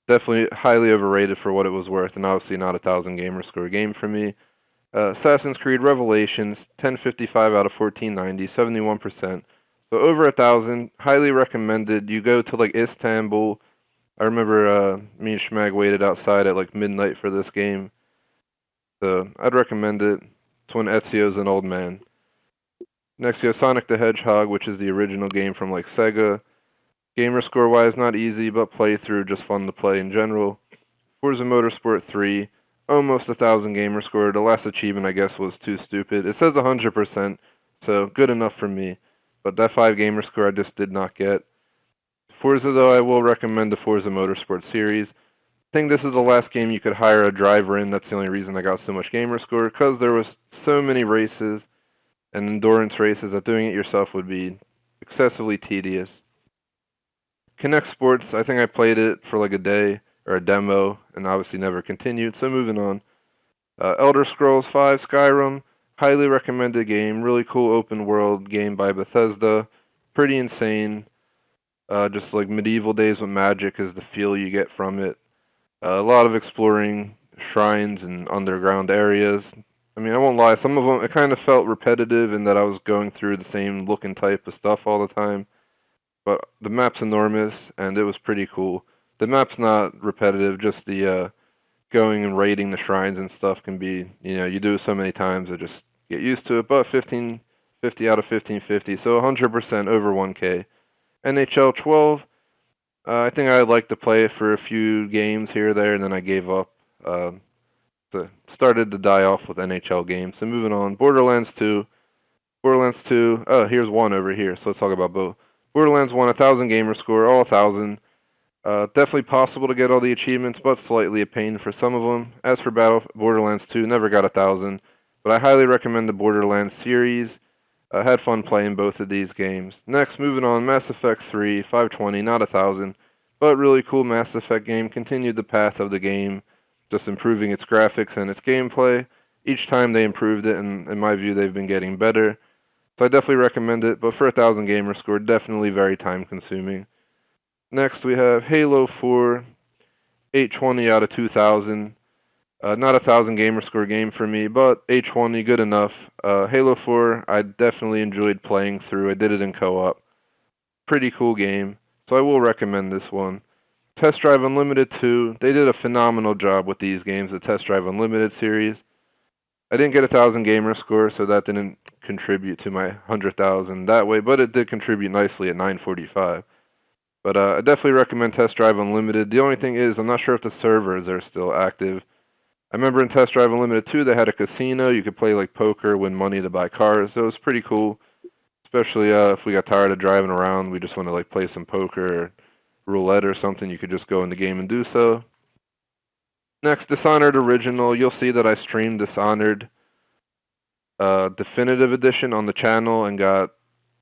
definitely highly overrated for what it was worth, and obviously not 1,000 gamer score game for me. Assassin's Creed Revelations, 1055 out of 1490, 71%. So over 1,000, highly recommended. You go to like Istanbul. I remember me and Schmag waited outside at like midnight for this game. So I'd recommend it. It's when Ezio's an old man. Next, you have Sonic the Hedgehog, which is the original game from like Sega. Gamer score wise, not easy, but playthrough just fun to play in general. Forza Motorsport 3, almost 1,000 gamer score. The last achievement, I guess, was too stupid. It says 100%, so good enough for me. But that 5 gamer score I just did not get. Forza, though, I will recommend the Forza Motorsport series. I think this is the last game you could hire a driver in. That's the only reason I got so much gamer score, because there was so many races and endurance races that doing it yourself would be excessively tedious. Connect Sports, I think I played it for like a day or a demo and obviously never continued, so moving on. Elderscrolls V Skyrim, highly recommended game, really cool open world game by Bethesda, pretty insane. Just like medieval days with magic is the feel you get from it. A lot of exploring shrines and underground areas. I mean, I won't lie, some of them, it kind of felt repetitive in that I was going through the same look and type of stuff all the time. But the map's enormous, and it was pretty cool. The map's not repetitive, just the going and raiding the shrines and stuff can be, you do it so many times, I just get used to it. But 1550 out of 1550, so 100% over 1K. NHL 12, I think I'd like to play it for a few games here or there, and then I gave up. So started to die off with NHL games. So moving on, Borderlands 2. Borderlands 2, oh, here's one over here, so let's talk about both. Borderlands 1, 1,000 gamer score, all 1,000. Definitely possible to get all the achievements, but slightly a pain for some of them. As for Borderlands 2, never got 1,000, but I highly recommend the Borderlands series. Had fun playing both of these games. Next, moving on, Mass Effect 3, 520, not 1,000, but really cool Mass Effect game. Continued the path of the game, just improving its graphics and its gameplay. Each time they improved it, and in my view, they've been getting better. So I definitely recommend it, but for 1,000 gamer score, definitely very time consuming. Next we have Halo 4, 820 out of 2,000. Not 1,000 gamer score game for me, but 820, good enough. Halo 4, I definitely enjoyed playing through. I did it in co-op. Pretty cool game, so I will recommend this one. Test Drive Unlimited 2, they did a phenomenal job with these games, the Test Drive Unlimited series. I didn't get 1,000 gamer score, so that didn't contribute to my 100,000 that way, but it did contribute nicely at 945. But I definitely recommend Test Drive Unlimited. The only thing is, I'm not sure if the servers are still active. I remember in Test Drive Unlimited 2, they had a casino. You could play like poker, win money to buy cars. So it was pretty cool, especially if we got tired of driving around. We just want to like play some poker or roulette or something. You could just go in the game and do so. Next, Dishonored Original. You'll see that I streamed Dishonored Definitive Edition on the channel and got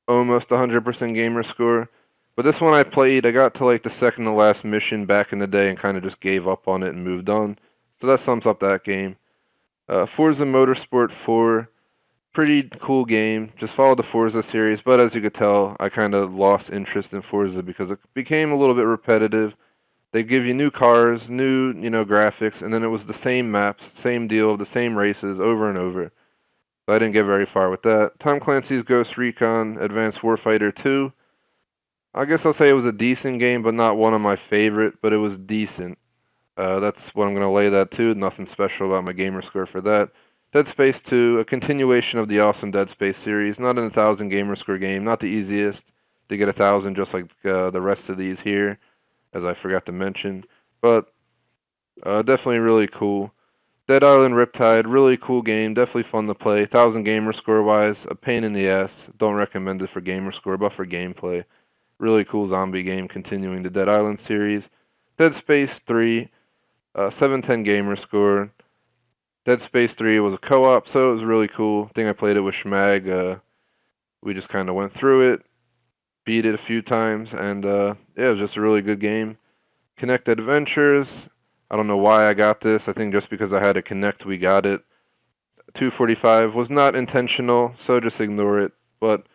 almost 100% gamer score. But this one I played, I got to like the second to last mission back in the day and kind of just gave up on it and moved on. So that sums up that game. Forza Motorsport 4. Pretty cool game. Just followed the Forza series, but as you could tell, I kind of lost interest in Forza because it became a little bit repetitive. They give you new cars, new, graphics, and then it was the same maps, same deal, the same races over and over. So I didn't get very far with that. Tom Clancy's Ghost Recon Advanced Warfighter 2. I guess I'll say it was a decent game, but not one of my favorite, but it was decent. That's what I'm going to lay that to. Nothing special about my gamer score for that. Dead Space 2, a continuation of the awesome Dead Space series. Not an 1,000 gamer score game. Not the easiest to get 1,000, just like the rest of these here, as I forgot to mention. But definitely really cool. Dead Island Riptide, really cool game. Definitely fun to play. 1,000 gamer score wise, a pain in the ass. Don't recommend it for gamer score, but for gameplay. Really cool zombie game continuing the Dead Island series. Dead Space 3, 710 gamer score. Dead Space 3 was a co-op, so it was really cool. I think I played it with Schmag. We just kind of went through it, beat it a few times, and yeah, it was just a really good game. Kinect Adventures. I don't know why I got this. I think just because I had a Kinect, we got it. 245 was not intentional, so just ignore it. But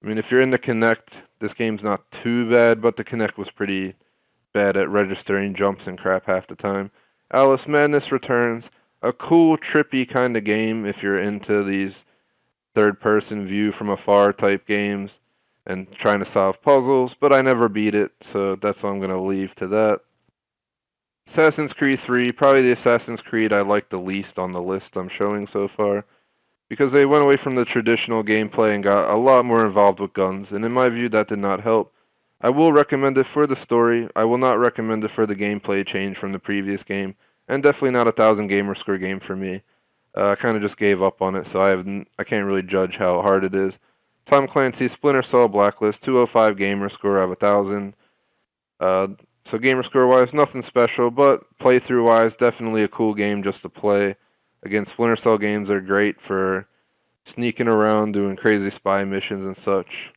I mean, if you're in the Kinect, this game's not too bad, but the Kinect was pretty bad at registering jumps and crap half the time. Alice Madness Returns, a cool, trippy kind of game if you're into these third-person view from afar type games and trying to solve puzzles, but I never beat it, so that's all I'm going to leave to that. Assassin's Creed 3, probably the Assassin's Creed I like the least on the list I'm showing so far, because they went away from the traditional gameplay and got a lot more involved with guns, and in my view that did not help. I will recommend it for the story, I will not recommend it for the gameplay change from the previous game, and definitely not a 1,000 gamer score game for me. I kind of just gave up on it, so I can't really judge how hard it is. Tom Clancy's Splinter Cell Blacklist, 205 gamer score out of 1,000. So gamer score wise, nothing special, but playthrough wise, definitely a cool game just to play. Again, Splinter Cell games are great for sneaking around, doing crazy spy missions and such.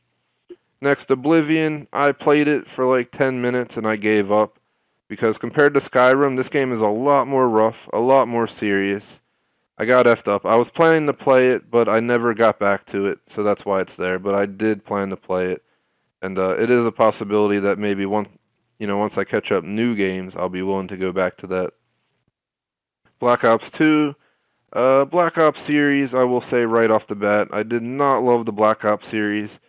Next, Oblivion. I played it for like 10 minutes and I gave up because compared to Skyrim, this game is a lot more rough, a lot more serious. I got effed up. I was planning to play it, but I never got back to it, so that's why it's there. But I did plan to play it, and it is a possibility that maybe once I catch up new games, I'll be willing to go back to that. Black Ops 2, Black Ops series. I will say right off the bat, I did not love the Black Ops series.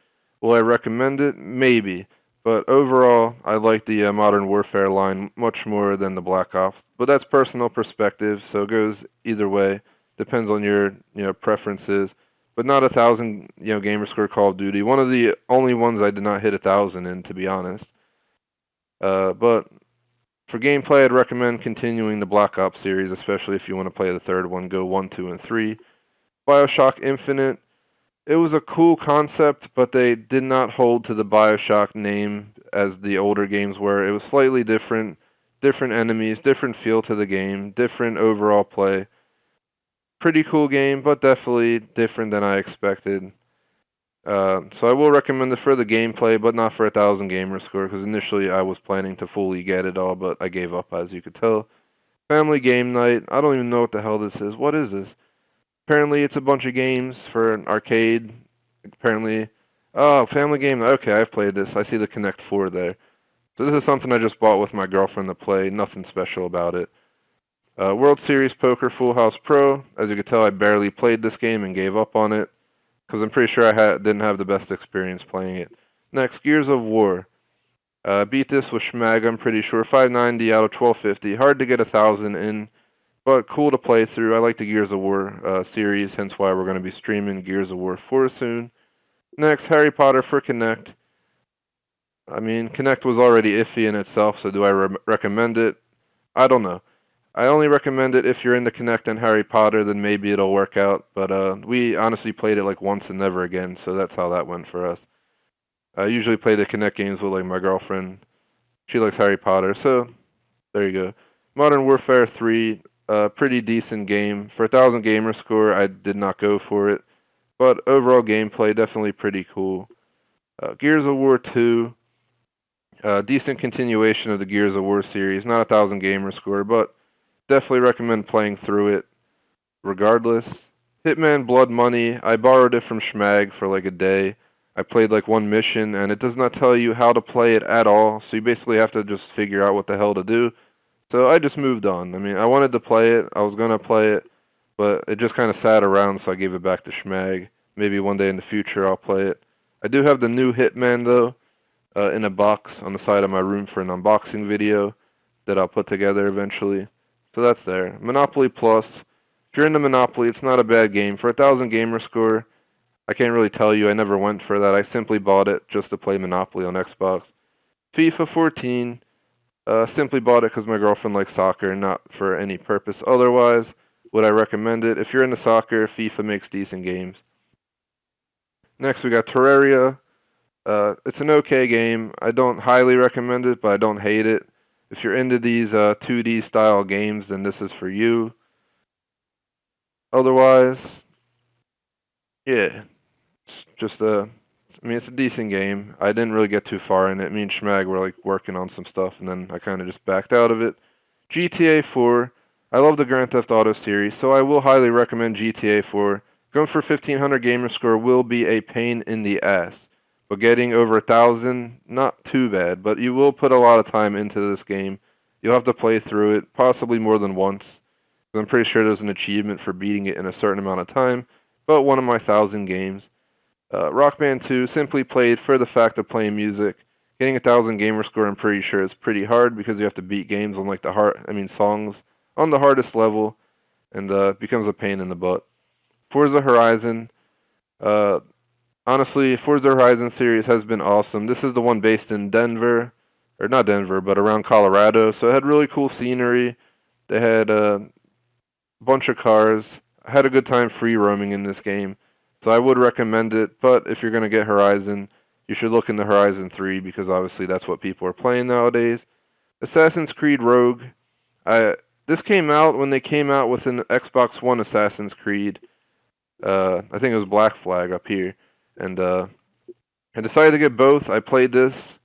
Will I recommend it? Maybe. But overall, I like the Modern Warfare line much more than the Black Ops. But that's personal perspective, so it goes either way. Depends on your preferences. But not 1,000 gamer score Call of Duty. One of the only ones I did not hit 1,000 in, to be honest. But for gameplay, I'd recommend continuing the Black Ops series, especially if you want to play the third one. Go 1, 2, and 3. BioShock Infinite. It was a cool concept, but they did not hold to the BioShock name as the older games were. It was slightly different enemies, different feel to the game, different overall play. Pretty cool game, but definitely different than I expected. So I will recommend it for the gameplay, but not for 1,000 gamer score, because initially I was planning to fully get it all, but I gave up, as you could tell. Family Game Night. I don't even know what the hell this is. What is this? Apparently, it's a bunch of games for an arcade. Apparently, oh, Family Game. Okay, I've played this. I see the Kinect 4 there. So this is something I just bought with my girlfriend to play. Nothing special about it. World Series Poker Full House Pro. As you can tell, I barely played this game and gave up on it because I'm pretty sure I didn't have the best experience playing it. Next, Gears of War. Beat this with Schmag, I'm pretty sure. 590 out of 1250. Hard to get 1,000 in, but cool to play through. I like the Gears of War series, hence why we're going to be streaming Gears of War 4 soon. Next, Harry Potter for Kinect. I mean, Kinect was already iffy in itself, so do I recommend it? I don't know. I only recommend it if you're into Kinect and Harry Potter, then maybe it'll work out. But we honestly played it like once and never again, so that's how that went for us. I usually play the Kinect games with like my girlfriend. She likes Harry Potter, so there you go. Modern Warfare 3, pretty decent game. For 1,000 gamer score, I did not go for it. But overall gameplay, definitely pretty cool. Gears of War 2, decent continuation of the Gears of War series. Not 1,000 gamer score, but definitely recommend playing through it regardless. Hitman Blood Money, I borrowed it from Schmag for like a day. I played like one mission, and it does not tell you how to play it at all, so you basically have to just figure out what the hell to do. So I just moved on. I mean, I wanted to play it, I was gonna play it, but it just kind of sat around, so I gave it back to Schmag. Maybe one day in the future I'll play it. I do have the new Hitman though, in a box on the side of my room for an unboxing video that I'll put together eventually. So that's there. Monopoly Plus. If you're into Monopoly, it's not a bad game. For 1,000 gamer score, I can't really tell you. I never went for that. I simply bought it just to play Monopoly on Xbox. FIFA 14. Simply bought it because my girlfriend likes soccer, not for any purpose otherwise. Would I recommend it? If you're into soccer, FIFA makes decent games. Next, we got Terraria. It's an okay game. I don't highly recommend it, but I don't hate it. If you're into these 2D style games, then this is for you. Otherwise, yeah, it's just I mean, it's a decent game. I didn't really get too far in it. Me and Schmag were like working on some stuff, and then I kind of just backed out of it. GTA 4. I love the Grand Theft Auto series, so I will highly recommend GTA 4. Going for 1,500 gamer score will be a pain in the ass. But getting over 1,000, not too bad. But you will put a lot of time into this game. You'll have to play through it, possibly more than once. I'm pretty sure there's an achievement for beating it in a certain amount of time. But one of my 1,000 games. Rock Band 2, simply played for the fact of playing music. Getting 1,000 gamer score, I'm pretty sure, is pretty hard because you have to beat games on like songs on the hardest level, and it becomes a pain in the butt. Forza Horizon, uh, honestly, Forza Horizon series has been awesome. This is the one based in Denver, or not Denver, but around Colorado. So it had really cool scenery. They had a bunch of cars. I had a good time free roaming in this game. So I would recommend it, but if you're going to get Horizon, you should look into Horizon 3 because obviously that's what people are playing nowadays. Assassin's Creed Rogue. This came out when they came out with an Xbox One Assassin's Creed. I think it was Black Flag up here. And I decided to get both. I played this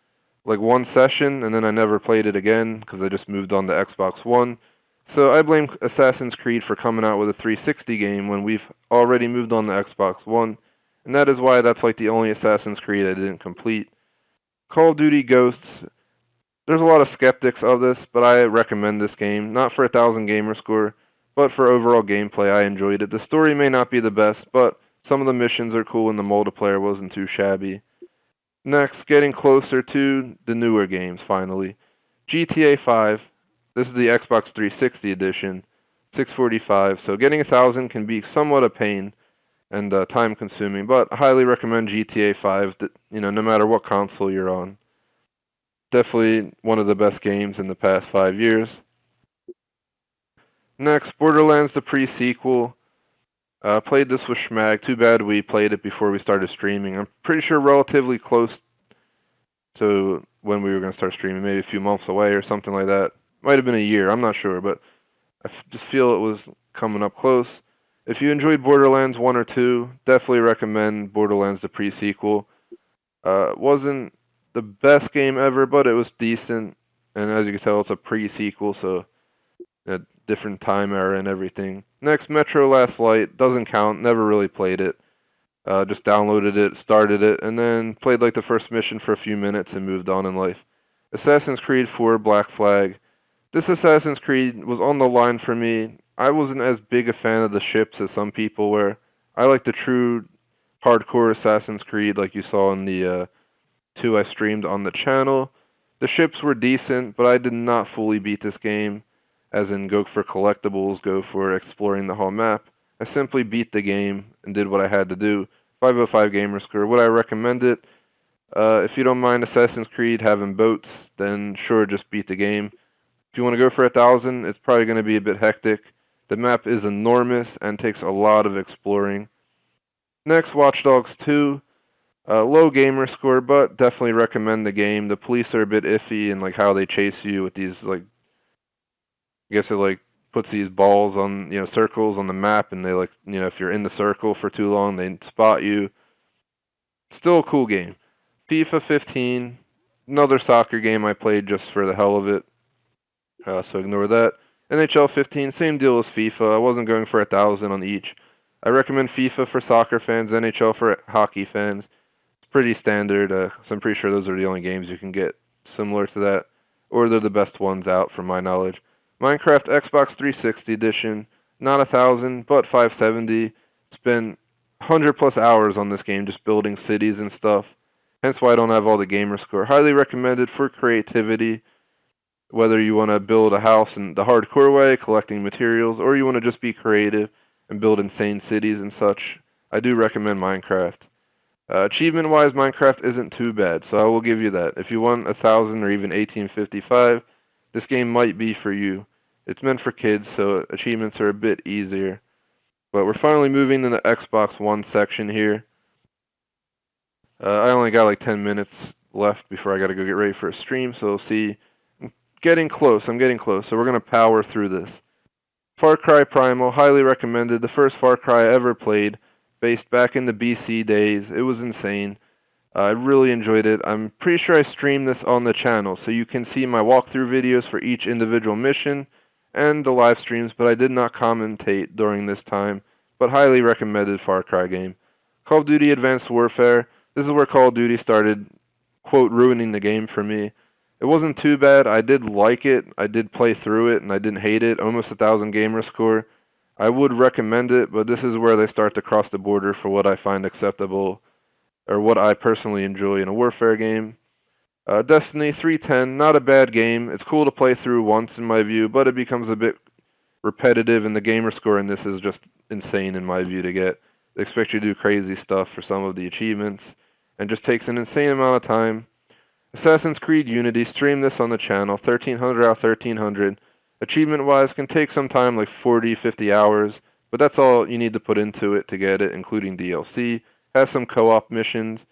like one session and then I never played it again because I just moved on to Xbox One. So I blame Assassin's Creed for coming out with a 360 game when we've already moved on to Xbox One, and that is why that's like the only Assassin's Creed I didn't complete. Call of Duty Ghosts. There's a lot of skeptics of this, but I recommend this game. Not for 1,000 gamer score, but for overall gameplay, I enjoyed it. The story may not be the best, but some of the missions are cool and the multiplayer wasn't too shabby. Next, getting closer to the newer games finally. GTA 5. This is the Xbox 360 edition, 645. So getting 1,000 can be somewhat a pain and time consuming, but I highly recommend GTA 5. No matter what console you're on. Definitely one of the best games in the past 5 years. Next, Borderlands the pre-sequel. Played this with Schmag. Too bad we played it before we started streaming. I'm pretty sure relatively close to when we were going to start streaming, maybe a few months away or something like that. Might have been a year, I'm not sure, but just feel it was coming up close. If you enjoyed Borderlands 1 or 2, definitely recommend Borderlands the pre-sequel. Wasn't the best game ever, but it was decent, and as you can tell, it's a pre-sequel, so a different time era and everything. Next, Metro Last Light, doesn't count, never really played it. Just downloaded it, started it, and then played like the first mission for a few minutes and moved on in life. Assassin's Creed 4 Black Flag. This Assassin's Creed was on the line for me. I wasn't as big a fan of the ships as some people were. I like the true hardcore Assassin's Creed like you saw in the two I streamed on the channel. The ships were decent, but I did not fully beat this game, as in go for collectibles, go for exploring the whole map. I simply beat the game and did what I had to do. 505 gamer score. Would I recommend it? If you don't mind Assassin's Creed having boats, then sure, just beat the game. If you want to go for 1,000, it's probably going to be a bit hectic. The map is enormous and takes a lot of exploring. Next, Watch Dogs 2. Low gamer score, but definitely recommend the game. The police are a bit iffy and like how they chase you with these like, I guess it like puts these balls on circles on the map, and they like if you're in the circle for too long, they spot you. Still a cool game. FIFA 15, another soccer game I played just for the hell of it. So ignore that. NHL 15, same deal as FIFA. I wasn't going for 1,000 on each. I recommend FIFA for soccer fans, NHL for hockey fans. It's pretty standard, so I'm pretty sure those are the only games you can get similar to that, or they're the best ones out from my knowledge. Minecraft Xbox 360 edition, not 1,000, but 570. Spent 100 plus hours on this game just building cities and stuff. Hence why I don't have all the gamer score. Highly recommended for creativity, whether you want to build a house in the hardcore way, collecting materials, or you want to just be creative and build insane cities and such. I do recommend Minecraft. Achievement-wise, Minecraft isn't too bad, so I will give you that. If you want 1,000 or even 1855, this game might be for you. It's meant for kids, so achievements are a bit easier. But we're finally moving to the Xbox One section here. I only got like 10 minutes left before I gotta go get ready for a stream, so we'll see. I'm getting close, so we're gonna power through this. Far Cry Primal, highly recommended. The first Far Cry I ever played, based back in the BC days. It was insane. I really enjoyed it. I'm pretty sure I streamed this on the channel, so you can see my walkthrough videos for each individual mission and the live streams, but I did not commentate during this time. But highly recommended Far Cry game. Call of Duty Advanced Warfare. This is where Call of Duty started, quote, ruining the game for me. It wasn't too bad. I did like it. I did play through it, and I didn't hate it. Almost 1,000 gamer score. I would recommend it, but this is where they start to cross the border for what I find acceptable, or what I personally enjoy in a Warfare game. Destiny 310, not a bad game. It's cool to play through once in my view, but it becomes a bit repetitive, and the gamer score in this is just insane in my view to get. They expect you to do crazy stuff for some of the achievements, and just takes an insane amount of time. Assassin's Creed Unity, stream this on the channel, 1,300 out of 1,300. Achievement-wise, can take some time, like 40, 50 hours, but that's all you need to put into it to get it, including DLC. Has some co-op missions,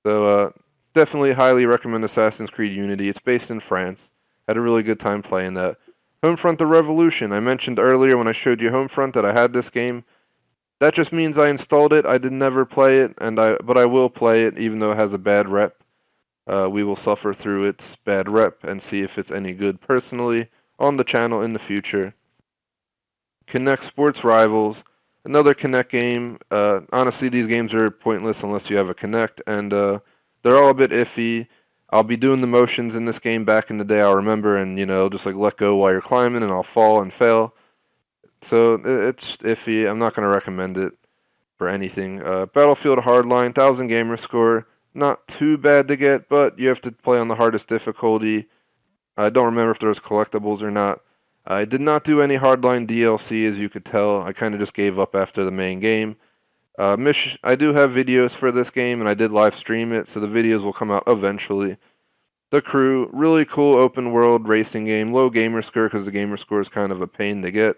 so definitely highly recommend Assassin's Creed Unity. It's based in France. Had a really good time playing that. Homefront: The Revolution. I mentioned earlier when I showed you Homefront that I had this game. That just means I installed it. I did never play it, but I will play it, even though it has a bad rep. We will suffer through its bad rep and see if it's any good personally on the channel in the future. Kinect Sports Rivals, another Kinect game. Honestly, these games are pointless unless you have a Kinect, and they're all a bit iffy. I'll be doing the motions in this game back in the day, I'll remember, and just like let go while you're climbing, and I'll fall and fail. So it's iffy. I'm not going to recommend it for anything. Battlefield Hardline, 1,000 gamer score. Not too bad to get, but you have to play on the hardest difficulty. I don't remember if there was collectibles or not. I did not do any Hardline DLC, as you could tell. I kind of just gave up after the main game. I do have videos for this game, and I did live stream it, so the videos will come out eventually. The Crew, really cool open world racing game. Low gamer score because the gamer score is kind of a pain to get.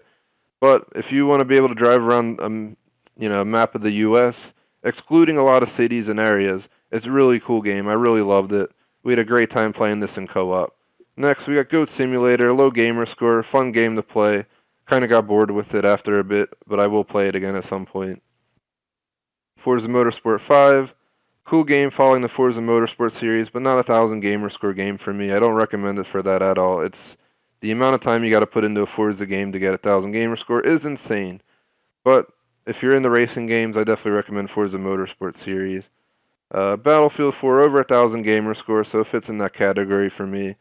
But if you want to be able to drive around, a map of the U.S., excluding a lot of cities and areas, it's a really cool game. I really loved it. We had a great time playing this in co-op. Next, we got Goat Simulator, low gamer score, fun game to play. Kind of got bored with it after a bit, but I will play it again at some point. Forza Motorsport 5, cool game following the Forza Motorsport series, but not 1,000 gamer score game for me. I don't recommend it for that at all. It's the amount of time you got to put into a Forza game to get 1,000 gamer score is insane. But if you're in the racing games, I definitely recommend Forza Motorsport series. Battlefield 4, over 1,000 gamer score, so it fits in that category for me.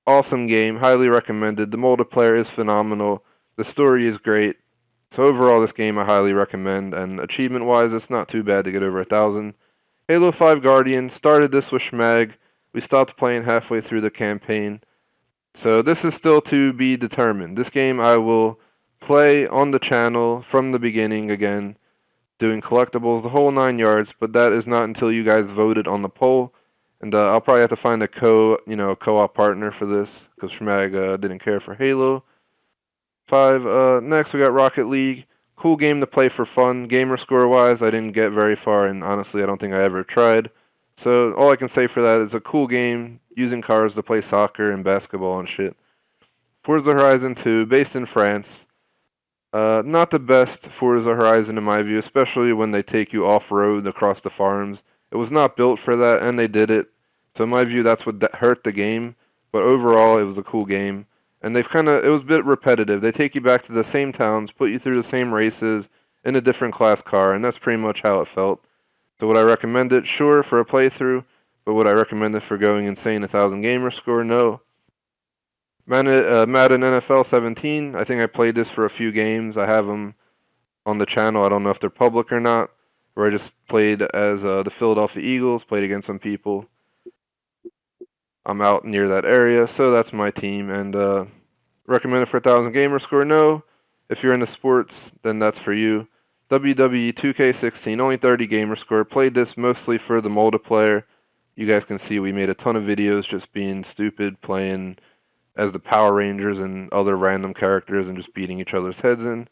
Awesome game, highly recommended. The multiplayer is phenomenal. The story is great. So overall, this game I highly recommend, and achievement-wise, it's not too bad to get over 1,000. Halo 5 Guardian, started this with Schmag. We stopped playing halfway through the campaign. So this is still to be determined. This game I will play on the channel from the beginning again, doing collectibles, the whole 9 yards, but that is not until you guys voted on the poll. And I'll probably have to find a co-op partner for this, because Schmag didn't care for Halo 5. Next, we got Rocket League. Cool game to play for fun. Gamer score-wise, I didn't get very far, and honestly, I don't think I ever tried. So all I can say for that is a cool game, using cars to play soccer and basketball and shit. Forza Horizon 2, based in France. Not the best Forza Horizon in my view, especially when they take you off-road across the farms. It was not built for that, and they did it. So in my view, that's what hurt the game. But overall, it was a cool game. And it was a bit repetitive. They take you back to the same towns, put you through the same races, in a different class car, and that's pretty much how it felt. So would I recommend it? Sure, for a playthrough, but would I recommend it for going insane 1,000 gamer score? No. Madden NFL 17, I think I played this for a few games. I have them on the channel. I don't know if they're public or not, where I just played as the Philadelphia Eagles, played against some people. I'm out near that area, so that's my team, and recommend it for 1,000 gamer score? No. If you're into sports, then that's for you. WWE 2K16, only 30 gamer score. Played this mostly for the multiplayer. You guys can see we made a ton of videos just being stupid, playing as the Power Rangers and other random characters and just beating each other's heads in.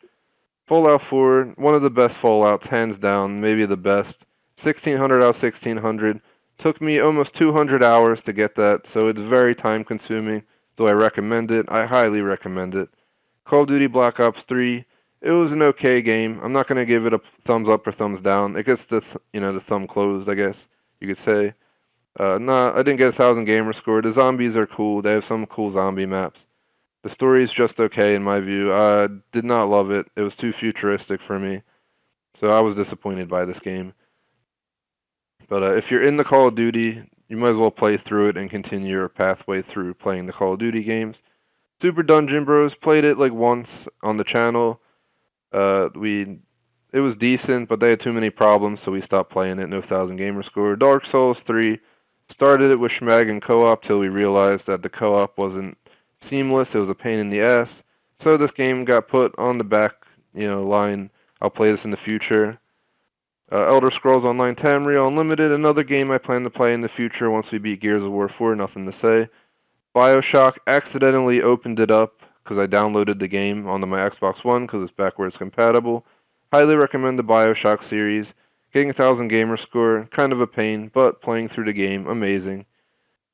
Fallout 4, one of the best Fallouts, hands down, maybe the best. 1600 out of 1600. Took me almost 200 hours to get that, so it's very time consuming. Do I recommend it? I highly recommend it. Call of Duty Black Ops 3, it was an okay game. I'm not going to give it a thumbs up or thumbs down. It gets the thumb closed, I guess you could say. I didn't get 1,000 gamer score. The zombies are cool. They have some cool zombie maps. The story is just okay in my view. I did not love it. It was too futuristic for me. So I was disappointed by this game. But if you're in the Call of Duty, you might as well play through it and continue your pathway through playing the Call of Duty games. Super Dungeon Bros, played it like once on the channel. It was decent, but they had too many problems, so we stopped playing it. No 1,000 gamer score. Dark Souls 3, started it with Schmag and co-op till we realized that the co-op wasn't seamless. It was a pain in the ass. So this game got put on the back, line. I'll play this in the future. Elderscrolls Online Tamriel Unlimited, another game I plan to play in the future once we beat Gears of War 4, nothing to say. BioShock, accidentally opened it up because I downloaded the game onto my Xbox One because it's backwards compatible. Highly recommend the BioShock series. Getting 1,000 gamer score, kind of a pain, but playing through the game, amazing.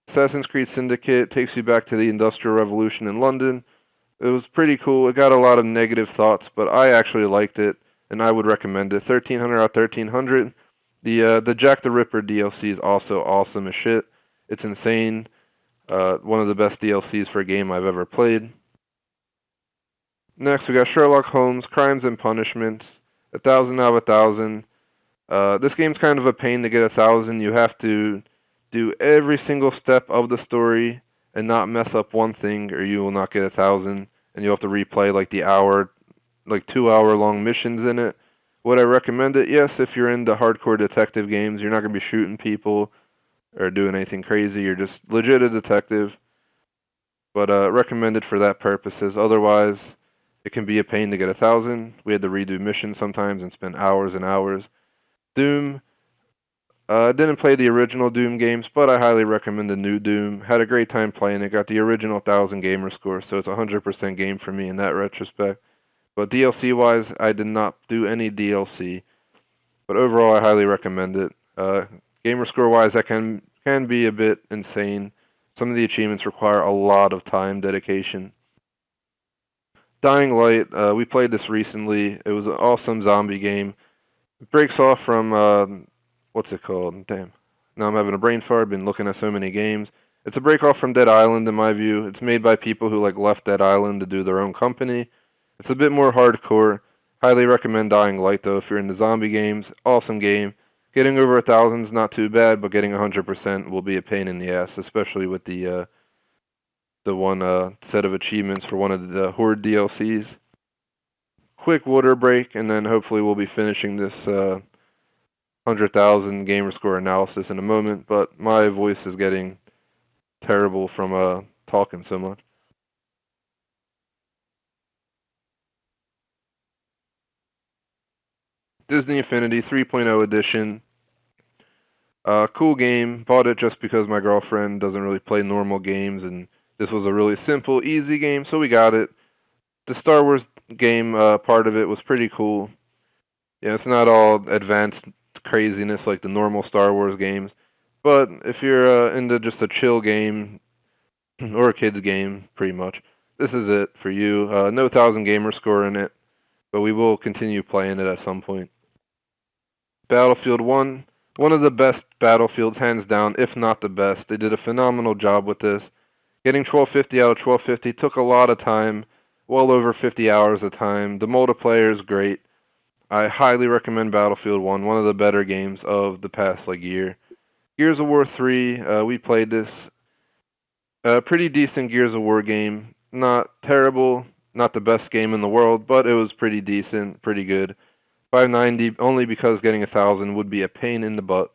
Assassin's Creed Syndicate takes you back to the Industrial Revolution in London. It was pretty cool. It got a lot of negative thoughts, but I actually liked it, and I would recommend it. 1,300 out of 1,300. The Jack the Ripper DLC is also awesome as shit. It's insane. One of the best DLCs for a game I've ever played. Next, we got Sherlock Holmes, Crimes and Punishment. 1,000 out of 1,000. This game's kind of a pain to get 1,000. You have to do every single step of the story and not mess up one thing, or you will not get 1,000. And you'll have to replay like 2-hour long missions in it. Would I recommend it? Yes, if you're into hardcore detective games, you're not going to be shooting people or doing anything crazy. You're just legit a detective. But recommended for that purposes. Otherwise, it can be a pain to get 1,000. We had to redo missions sometimes and spend hours and hours. Doom. Didn't play the original Doom games, but I highly recommend the new Doom. Had a great time playing it. Got the original 1,000 gamer score, so it's a 100% game for me in that retrospect. But DLC wise, I did not do any DLC. But overall, I highly recommend it. Gamer score wise, that can be a bit insane. Some of the achievements require a lot of time dedication. Dying Light, we played this recently. It was an awesome zombie game. It breaks off from what's it called? Damn. Now I'm having a brain fart. I've been looking at so many games. It's a break off from Dead Island in my view. It's made by people who left Dead Island to do their own company. It's a bit more hardcore. Highly recommend Dying Light though if you're into zombie games. Awesome game. Getting over 1,000 is not too bad, but getting 100% will be a pain in the ass, especially with the one set of achievements for one of the Horde DLCs. Quick water break, and then hopefully we'll be finishing this 100,000 gamer score analysis in a moment, but my voice is getting terrible from talking so much. Disney Infinity 3.0 edition. Cool game. Bought it just because my girlfriend doesn't really play normal games, and this was a really simple, easy game, so we got it. The Star Wars game part of it was pretty cool. Yeah, it's not all advanced craziness like the normal Star Wars games, but if you're into just a chill game or a kid's game, pretty much, this is it for you. No 1,000 gamer score in it, but we will continue playing it at some point. Battlefield 1, one of the best Battlefields, hands down, if not the best. They did a phenomenal job with this. Getting 1250 out of 1250 took a lot of time, well over 50 hours of time. The multiplayer is great. I highly recommend Battlefield 1, one of the better games of the past year. Gears of War 3, we played this. Pretty decent Gears of War game. Not terrible, not the best game in the world, but it was pretty decent, pretty good. 590 only because getting 1,000 would be a pain in the butt.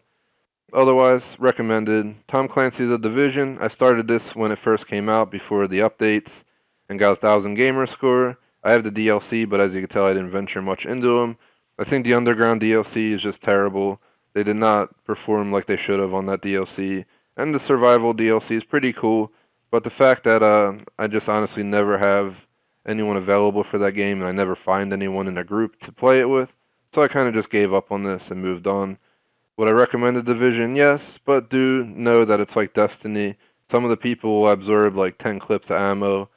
Otherwise, recommended. Tom Clancy's The Division. I started this when it first came out before the updates and got 1,000 gamer score. I have the DLC, but as you can tell, I didn't venture much into them. I think the Underground DLC is just terrible. They did not perform like they should have on that DLC. And the Survival DLC is pretty cool, but the fact that I just honestly never have anyone available for that game and I never find anyone in a group to play it with, so I kind of just gave up on this and moved on. Would I recommend The Division? Yes, but do know that it's like Destiny. Some of the people will absorb like 10 clips of ammo.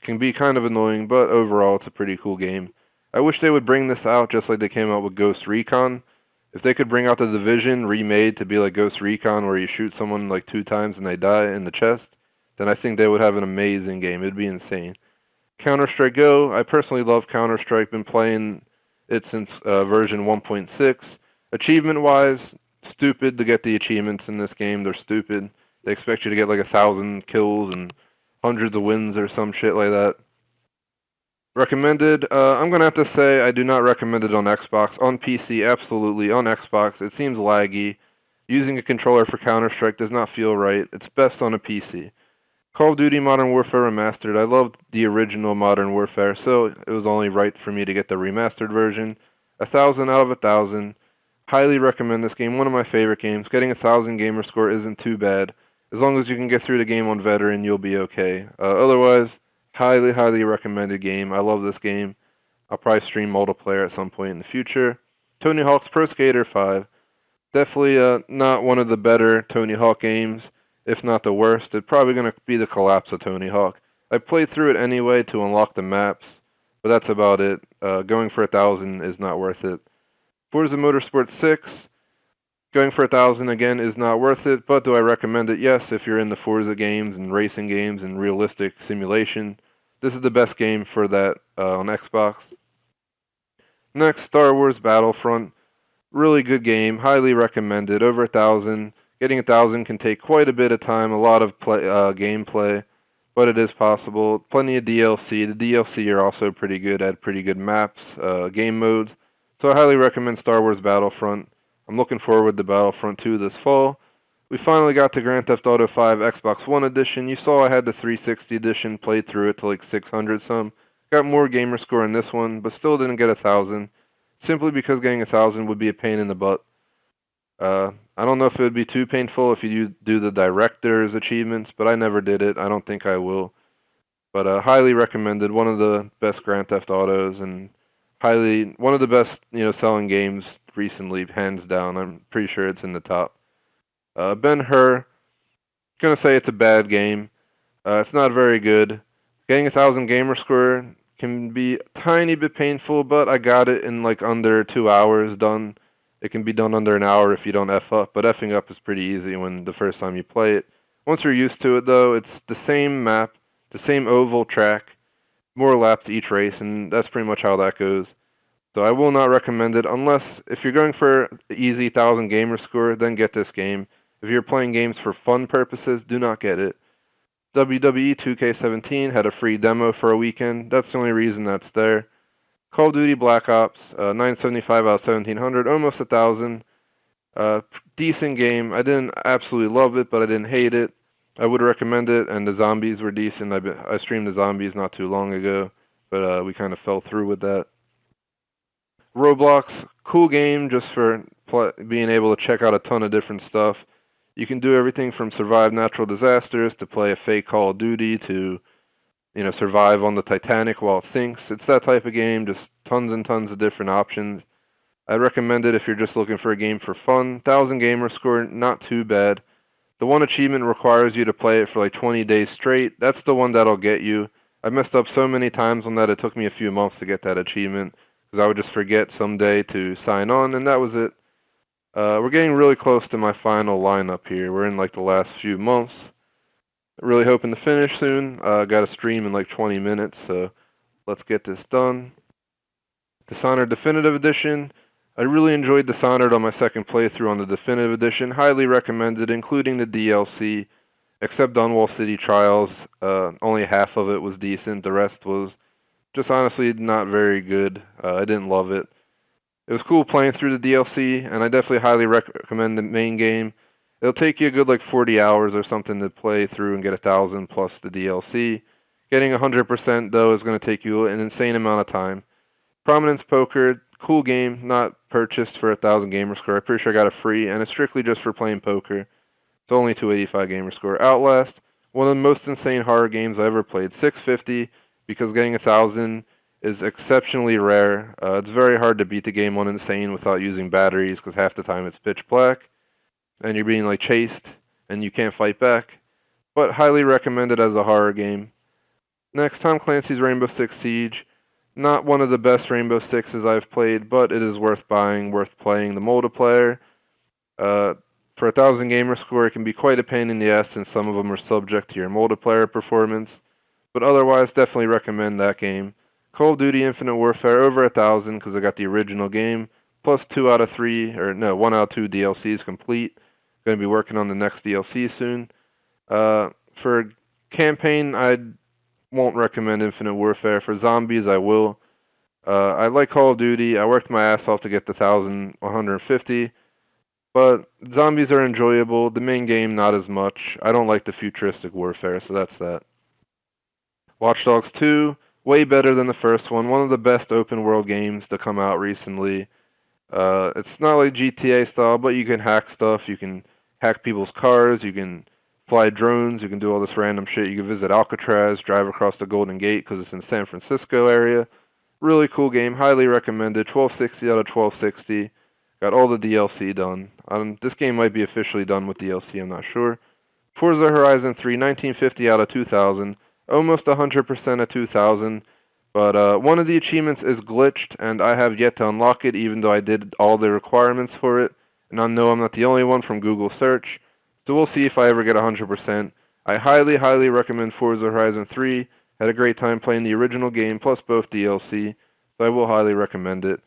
Can be kind of annoying, but overall it's a pretty cool game. I wish they would bring this out just like they came out with Ghost Recon. If they could bring out The Division remade to be like Ghost Recon where you shoot someone like 2 times and they die in the chest, then I think they would have an amazing game. It'd be insane. Counter-Strike Go. I personally love Counter-Strike. Been playing it since version 1.6. Achievement-wise, stupid to get the achievements in this game. They're stupid. They expect you to get like 1,000 kills and hundreds of wins or some shit like that. Recommended. I'm gonna have to say I do not recommend it on Xbox. On PC, absolutely. On Xbox, it seems laggy. Using a controller for Counter-Strike does not feel right. It's best on a PC. Call of Duty Modern Warfare Remastered. I loved the original Modern Warfare, so it was only right for me to get the remastered version. 1,000 out of 1,000. Highly recommend this game. One of my favorite games. Getting 1,000 gamer score isn't too bad. As long as you can get through the game on veteran, you'll be okay. Otherwise, highly recommended game. I love this game. I'll probably stream multiplayer at some point in the future. Tony Hawk's Pro Skater 5. Definitely not one of the better Tony Hawk games, if not the worst. It's probably going to be the collapse of Tony Hawk. I played through it anyway to unlock the maps, but that's about it. Going for 1,000 is not worth it. Forza Motorsport 6, going for 1,000 again is not worth it, but do I recommend it? Yes, if you're in the Forza games and racing games and realistic simulation. This is the best game for that on Xbox. Next, Star Wars Battlefront. Really good game, highly recommended. Over 1,000. Getting 1,000 can take quite a bit of time, a lot of gameplay, but it is possible. Plenty of DLC. The DLC are also pretty good, add pretty good maps, game modes. So I highly recommend Star Wars Battlefront. I'm looking forward to Battlefront 2 this fall. We finally got to Grand Theft Auto 5 Xbox One Edition. You saw I had the 360 edition, played through it to like 600 some. Got more gamer score in this one, but still didn't get 1,000. Simply because getting 1,000 would be a pain in the butt. I don't know if it would be too painful if you do the director's achievements, but I never did it. I don't think I will. But highly recommended. One of the best Grand Theft Autos and highly one of the best selling games recently, hands down. I'm pretty sure it's in the top. Ben-Hur, gonna say it's a bad game. It's not very good. Getting 1,000 gamer score can be a tiny bit painful, but I got it in like under 2 hours done. It can be done under an hour if you don't F up, but effing up is pretty easy when the first time you play it. Once you're used to it though, it's the same map, the same oval track, more laps each race, and that's pretty much how that goes. So I will not recommend it unless if you're going for the easy 1,000 gamer score, then get this game. If you're playing games for fun purposes, do not get it. WWE 2K17 had a free demo for a weekend. That's the only reason that's there. Call of Duty Black Ops, 975 out of 1,700, almost 1,000. Decent game. I didn't absolutely love it, but I didn't hate it. I would recommend it, and the zombies were decent. I streamed the zombies not too long ago, but we kind of fell through with that. Roblox, cool game just for being able to check out a ton of different stuff. You can do everything from survive natural disasters to play a fake Call of Duty to survive on the Titanic while it sinks. It's that type of game, just tons and tons of different options. I recommend it if you're just looking for a game for fun. 1,000 gamer score, not too bad. The one achievement requires you to play it for like 20 days straight. That's the one that'll get you. I messed up so many times on that, it took me a few months to get that achievement because I would just forget someday to sign on, and that was it. We're getting really close to my final lineup here. We're in like the last few months. Really hoping to finish soon. Got a stream in like 20 minutes, so let's get this done. Dishonored Definitive Edition. I really enjoyed Dishonored on my second playthrough on the Definitive Edition. Highly recommended, including the DLC, except Dunwall City Trials. Only half of it was decent. The rest was just honestly not very good. I didn't love it. It was cool playing through the DLC, and I definitely highly recommend the main game. It'll take you a good like 40 hours or something to play through and get 1,000 plus the DLC. Getting 100% though is going to take you an insane amount of time. Prominence Poker, cool game, not purchased for 1,000 Gamerscore. I'm pretty sure I got it free, and it's strictly just for playing poker. It's only 285 Gamerscore. Outlast, one of the most insane horror games I ever played. 650 because getting 1,000 is exceptionally rare. It's very hard to beat the game on Insane without using batteries because half the time it's pitch black and you're being like chased and you can't fight back. But highly recommended as a horror game. Next, Tom Clancy's Rainbow Six Siege. Not one of the best Rainbow Sixes I've played, but it is worth buying, worth playing. The multiplayer, for 1,000 Gamerscore, it can be quite a pain in the ass since some of them are subject to your multiplayer performance. But otherwise, definitely recommend that game. Call of Duty Infinite Warfare over 1,000 because I got the original game, plus 2 out of 3, or no, 1 out of 2 DLCs complete. Going to be working on the next DLC soon. For campaign, I won't recommend Infinite Warfare. For zombies, I will. I like Call of Duty. I worked my ass off to get the 1,150. But zombies are enjoyable. The main game, not as much. I don't like the futuristic warfare, so that's that. Watch Dogs 2, way better than the first one. One of the best open world games to come out recently. It's not like GTA style, but you can hack stuff. You can hack people's cars. You can fly drones. You can do all this random shit. You can visit Alcatraz, drive across the Golden Gate because it's in San Francisco area. Really cool game. Highly recommended. 1260 out of 1260. Got all the DLC done. This game might be officially done with DLC. I'm not sure. Forza Horizon 3, 1950 out of 2000. Almost 100% of 2000. But one of the achievements is glitched, and I have yet to unlock it, even though I did all the requirements for it. And I know I'm not the only one from Google search. So we'll see if I ever get 100%. I highly, highly recommend Forza Horizon 3. Had a great time playing the original game, plus both DLC. So I will highly recommend it.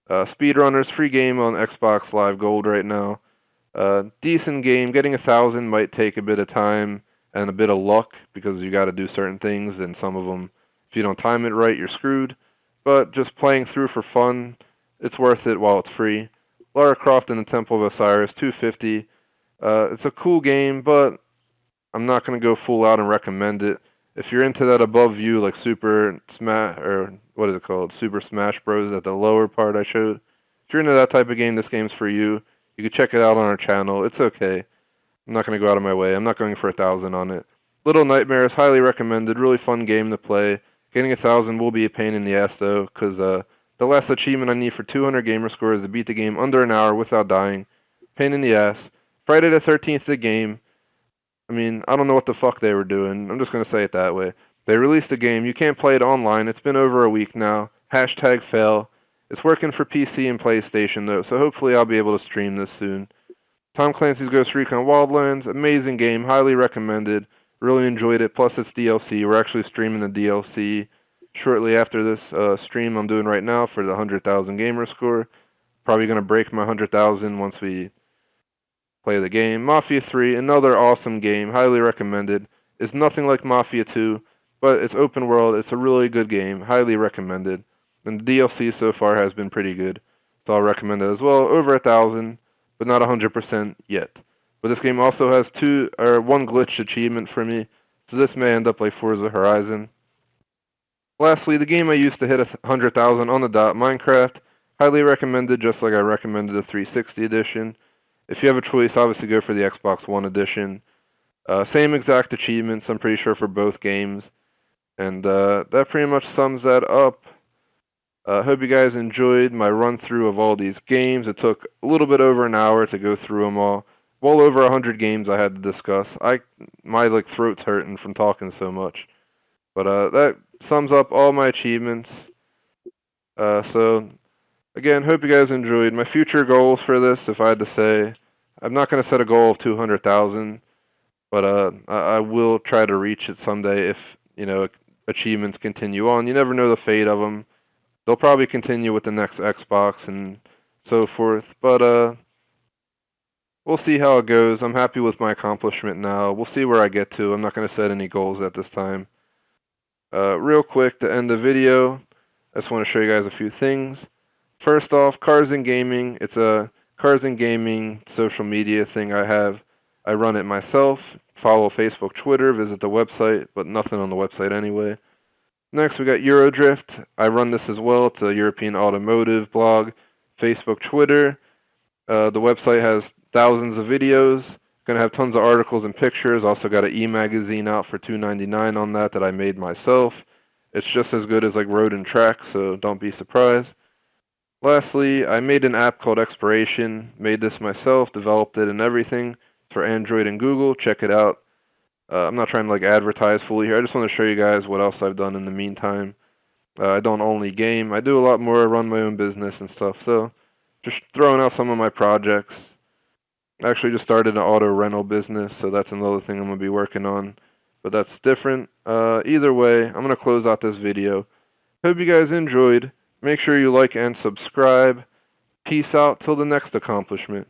Speedrunners, free game on Xbox Live Gold right now. Decent game. Getting 1,000 might take a bit of time and a bit of luck because you got to do certain things, and some of them, if you don't time it right, you're screwed. But just playing through for fun, it's worth it while it's free. Lara Croft and the Temple of Osiris, 250. It's a cool game, but I'm not going to go full out and recommend it. If you're into that above view, like Super Smash, or what is it called? Super Smash Bros. At the lower part I showed. If you're into that type of game, this game's for you. You can check it out on our channel. It's okay. I'm not going to go out of my way. I'm not going for 1,000 on it. Little Nightmares, highly recommended. Really fun game to play. Getting 1,000 will be a pain in the ass, though, because the last achievement I need for 200 Gamerscore is to beat the game under an hour without dying. Pain in the ass. Friday the 13th, the game. I mean, I don't know what the fuck they were doing. I'm just going to say it that way. They released a game. You can't play it online. It's been over a week now. Hashtag fail. It's working for PC and PlayStation, though, so hopefully I'll be able to stream this soon. Tom Clancy's Ghost Recon Wildlands. Amazing game. Highly recommended. Really enjoyed it. Plus, it's DLC. We're actually streaming the DLC shortly after this stream I'm doing right now for the 100,000 Gamerscore. Probably going to break my 100,000 once we play the game. Mafia 3, another awesome game, highly recommended. It's nothing like Mafia 2, but it's open world. It's a really good game, highly recommended. And the DLC so far has been pretty good, so I'll recommend it as well. Over 1,000, but not 100% yet. But this game also has one glitched achievement for me, so this may end up like Forza Horizon. Lastly, the game I used to hit 100,000 on the dot, Minecraft. Highly recommended, just like I recommended the 360 edition. If you have a choice, obviously go for the Xbox One edition. Same exact achievements, I'm pretty sure, for both games. And that pretty much sums that up. Hope you guys enjoyed my run through of all these games. It took a little bit over an hour to go through them all. Well over 100 games I had to discuss. My throat's hurting from talking so much. But that sums up all my achievements. So again, hope you guys enjoyed. My future goals for this, if I had to say, I'm not going to set a goal of 200,000, but I will try to reach it someday if, achievements continue on. You never know the fate of them. they'll probably continue with the next Xbox and so forth. But we'll see how it goes. I'm happy with my accomplishment now. We'll see where I get to. I'm not going to set any goals at this time. Real quick, to end the video, I just want to show you guys a few things. First off, Cars and Gaming. It's a Cars and Gaming social media thing I have. I run it myself. Follow Facebook, Twitter, visit the website, but nothing on the website anyway. Next, we got Eurodrift. I run this as well. It's a European automotive blog. Facebook, Twitter. The website has thousands of videos. Gonna have tons of articles and pictures. Also got an e-magazine out for $2.99 on that I made myself. It's just as good as like Road and Track, so don't be surprised. Lastly, I made an app called Expiration. Made this myself, developed it and everything for Android and Google. Check it out. I'm not trying to like advertise fully here. I just want to show you guys what else I've done in the meantime. I don't only game. I do a lot more. I run my own business and stuff. So just throwing out some of my projects. I actually just started an auto rental business, so that's another thing I'm going to be working on. But that's different. Either way, I'm going to close out this video. Hope you guys enjoyed. Make sure you like and subscribe. Peace out till the next accomplishment.